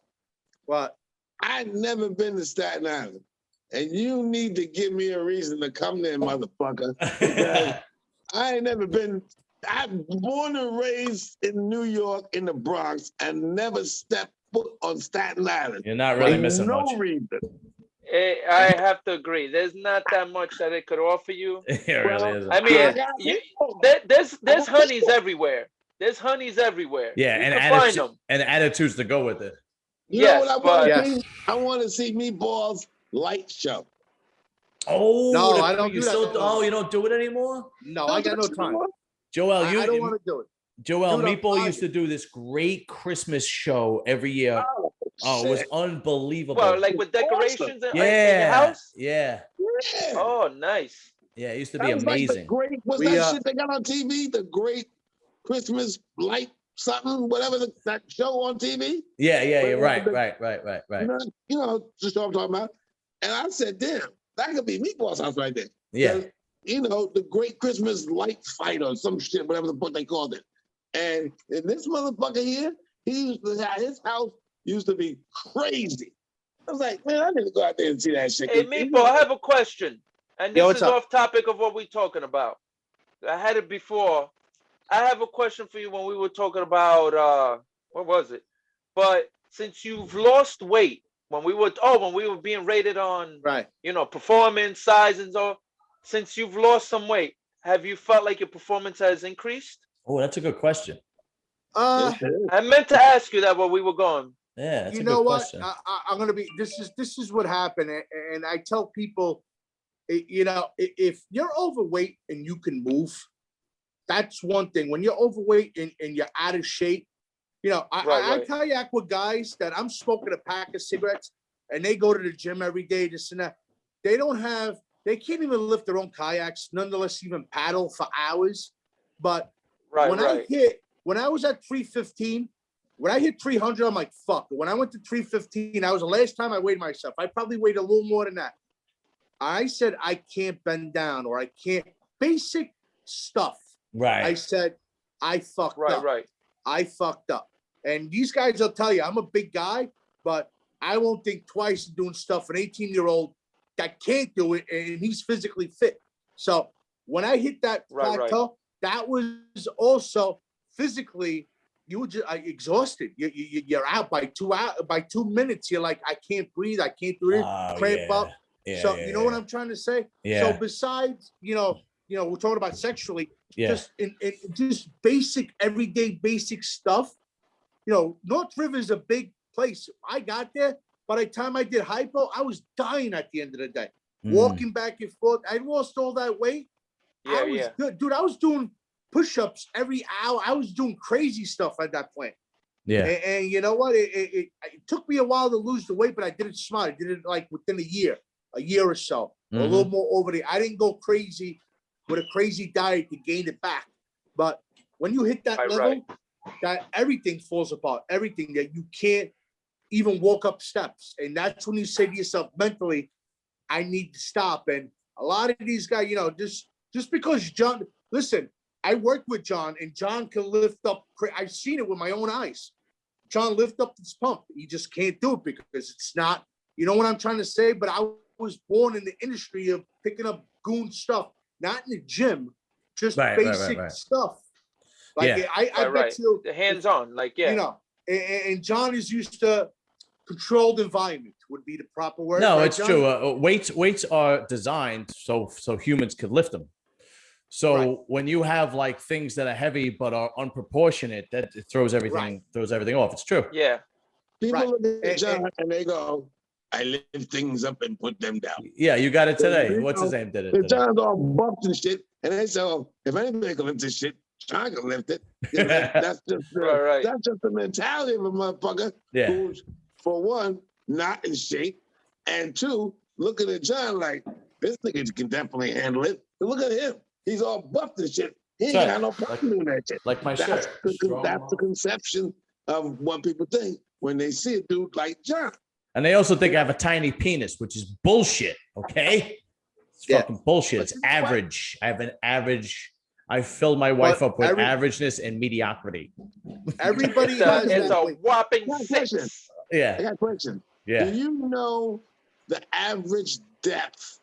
What? I've never been to Staten Island. And you need to give me a reason to come there, motherfucker. I ain't never been. I'm born and raised in New York, in the Bronx, and never stepped foot on Staten Island. You're not really missing much. No reason. I have to agree. There's not that much that it could offer you. It really isn't. I mean, there's honeys everywhere. There's honeys everywhere. Yeah, and attitudes to go with it. You know what I want to see? I want to see Meatball's light show. Oh, no, I don't do that. You don't do it anymore? No, I got no time. Joel, I don't want to do it. Joel, Meatball used to do this great Christmas show every year. Oh, it was unbelievable. Well, like with decorations in your house? Yeah. Oh, nice. Yeah, it used to be amazing. Like that shit they got on TV? The Great Christmas Light something, whatever that show on TV? Yeah, right. You know, just what I'm talking about. And I said, damn, that could be Meatball's house right there. Yeah. You know, the Great Christmas Light Fight or some shit, whatever the fuck they called it. And this motherfucker here, his house used to be crazy. I was like, man, I need to go out there and see that shit. Hey, Meatball, I have a question. And this is off topic of what we're talking about. I had it before. I have a question for you when we were talking about, what was it? But since you've lost weight, when we were being rated on, you know, performance, size, and all, since you've lost some weight, have you felt like your performance has increased? Oh, that's a good question. I meant to ask you that while we were going. Yeah, that's you a know good what? question. I'm gonna be. This is what happened, and I tell people, you know, if you're overweight and you can move, that's one thing. When you're overweight and you're out of shape, you know, I kayak with guys that I'm smoking a pack of cigarettes, and they go to the gym every day, this and that. They can't even lift their own kayaks, nonetheless even paddle for hours. But when I was at 315, when I hit 300, I'm like, fuck. When I went to 315, that was the last time I weighed myself. I probably weighed a little more than that. I said, I can't bend down, or I can't, basic stuff. Right. I said, I fucked up. I fucked up. And these guys will tell you, I'm a big guy, but I won't think twice doing stuff an 18-year-old that can't do it, and he's physically fit. So when I hit that plateau, that was also physically, you were just exhausted. You're out by 2 minutes. You're like, I can't breathe. I can't do this. Cramp up. Yeah, so you know what I'm trying to say? Yeah. So besides, you know, we're talking about sexually, just in just basic, everyday basic stuff. You know, North River is a big place. I got there. By the time I did hypo, I was dying at the end of the day. Walking back and forth. I lost all that weight. I was good. Dude, I was doing push-ups every hour. I was doing crazy stuff at that point. Yeah. And you know what? It took me a while to lose the weight, but I did it smart. I did it like within a year or so, or a little more over the. I didn't go crazy with a crazy diet to gain it back. But when you hit that level, that everything falls apart. Everything that you can't even walk up steps. And that's when you say to yourself mentally, I need to stop. And a lot of these guys, you know, just because John, listen, I worked with John, and John can lift up. I've seen it with my own eyes. John lift up this pump. He just can't do it because it's not, you know what I'm trying to say? But I was born in the industry of picking up goon stuff, not in the gym, just basic stuff. Like I bet you the hands-on, like you know, and John is used to controlled environment would be the proper word. No, right, it's John? true. Weights are designed so humans could lift them. So when you have like things that are heavy but are unproportionate, that it throws everything off. It's true. Yeah. People look at John and they go, I lift things up and put them down. Yeah, you got it today. What's his name did it today? John's all bumped and shit. And they say, oh, if anybody can lift this shit, John can lift it. You know, that's just that's just the mentality of a motherfucker who's, for one, not in shape, and two, looking at John like, this nigga can definitely handle it. But look at him. He's all buffed and shit. He ain't got no problem doing that shit. Like my shirt. That's the conception of what people think when they see a dude like John. And they also think I have a tiny penis, which is bullshit, okay? It's fucking bullshit. It's average. I have an average. I filled my wife up with averageness and mediocrity. Everybody has it's a whopping 6. Yeah. I got a question. Yeah. Do you know the average depth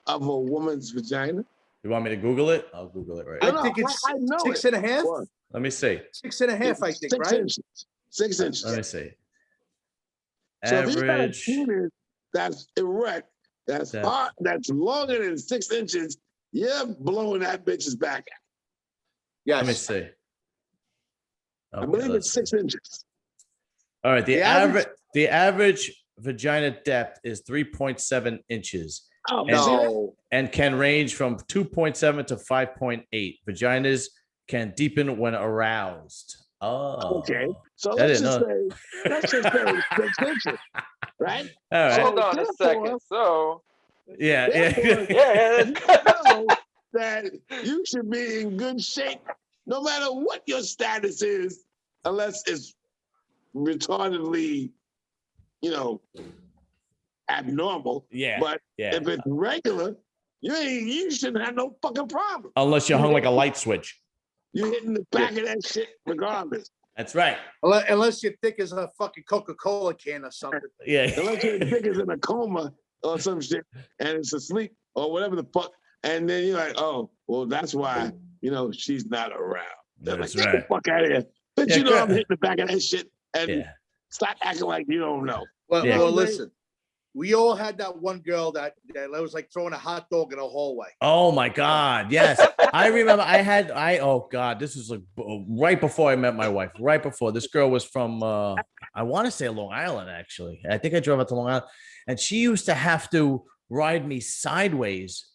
of a woman's vagina? You want me to Google it? I'll Google it right now. I think it's 6.5. Let me see. 6.5, I think, right? 6 inches. Let me see. So if you got a Average. penis that's erect, that's hard, that's longer than 6 inches, you're blowing that bitch's back out. Yes. Let me see. Okay, I believe it's 6 inches. All right. The average vagina depth is 3.7 inches. Oh, no. And can range from 2.7 to 5.8. Vaginas can deepen when aroused. Oh, okay. So let's just say 6 inches, right? All right. Hold on a second. So yeah. know that you should be in good shape, no matter what your status is, unless it's retardedly, abnormal. Yeah. But if it's regular, you shouldn't have no fucking problem. Unless you're hung like a light switch. You're hitting the back of that shit regardless. That's right. Unless you're thick as a fucking Coca-Cola can or something. Yeah. Unless your dick is in a coma or some shit and it's asleep or whatever the fuck. And then you're like, oh, well, that's why, she's not around. They're That's like, right. get the fuck out of here. But Yeah, I'm hitting the back of that shit and Yeah. stop acting like you don't know. Well, Yeah. well, listen. We all had that one girl that was like throwing a hot dog in a hallway. Oh my God. Yes. I remember oh God, this was like right before I met my wife, right before. This girl was from, I want to say Long Island, actually. I think I drove out to Long Island and she used to have to ride me sideways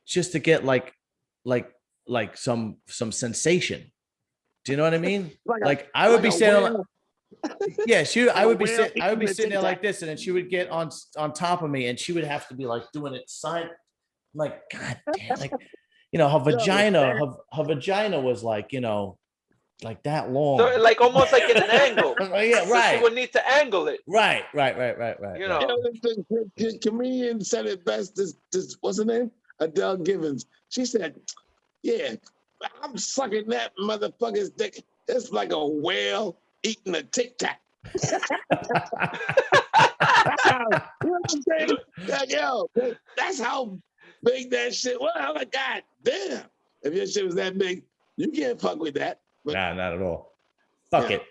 just to get like some sensation. Do you know what I mean? Like I would be standing yeah, I would be sitting there like this, and then she would get on top of me, and she would have to be like doing it side. I'm like, God damn, like her vagina was like like that long. So like almost like in an angle. Yeah, right. So she would need to angle it. Right. The comedian said it best. This what's her name? Adele Givens. She said, "Yeah, I'm sucking that motherfucker's dick. It's like a whale eating a Tic Tac." You know what I'm saying? Like, yo, that's how big that shit was. I'm like, God damn. If your shit was that big, you can't fuck with that. But, nah, not at all. Fuck it.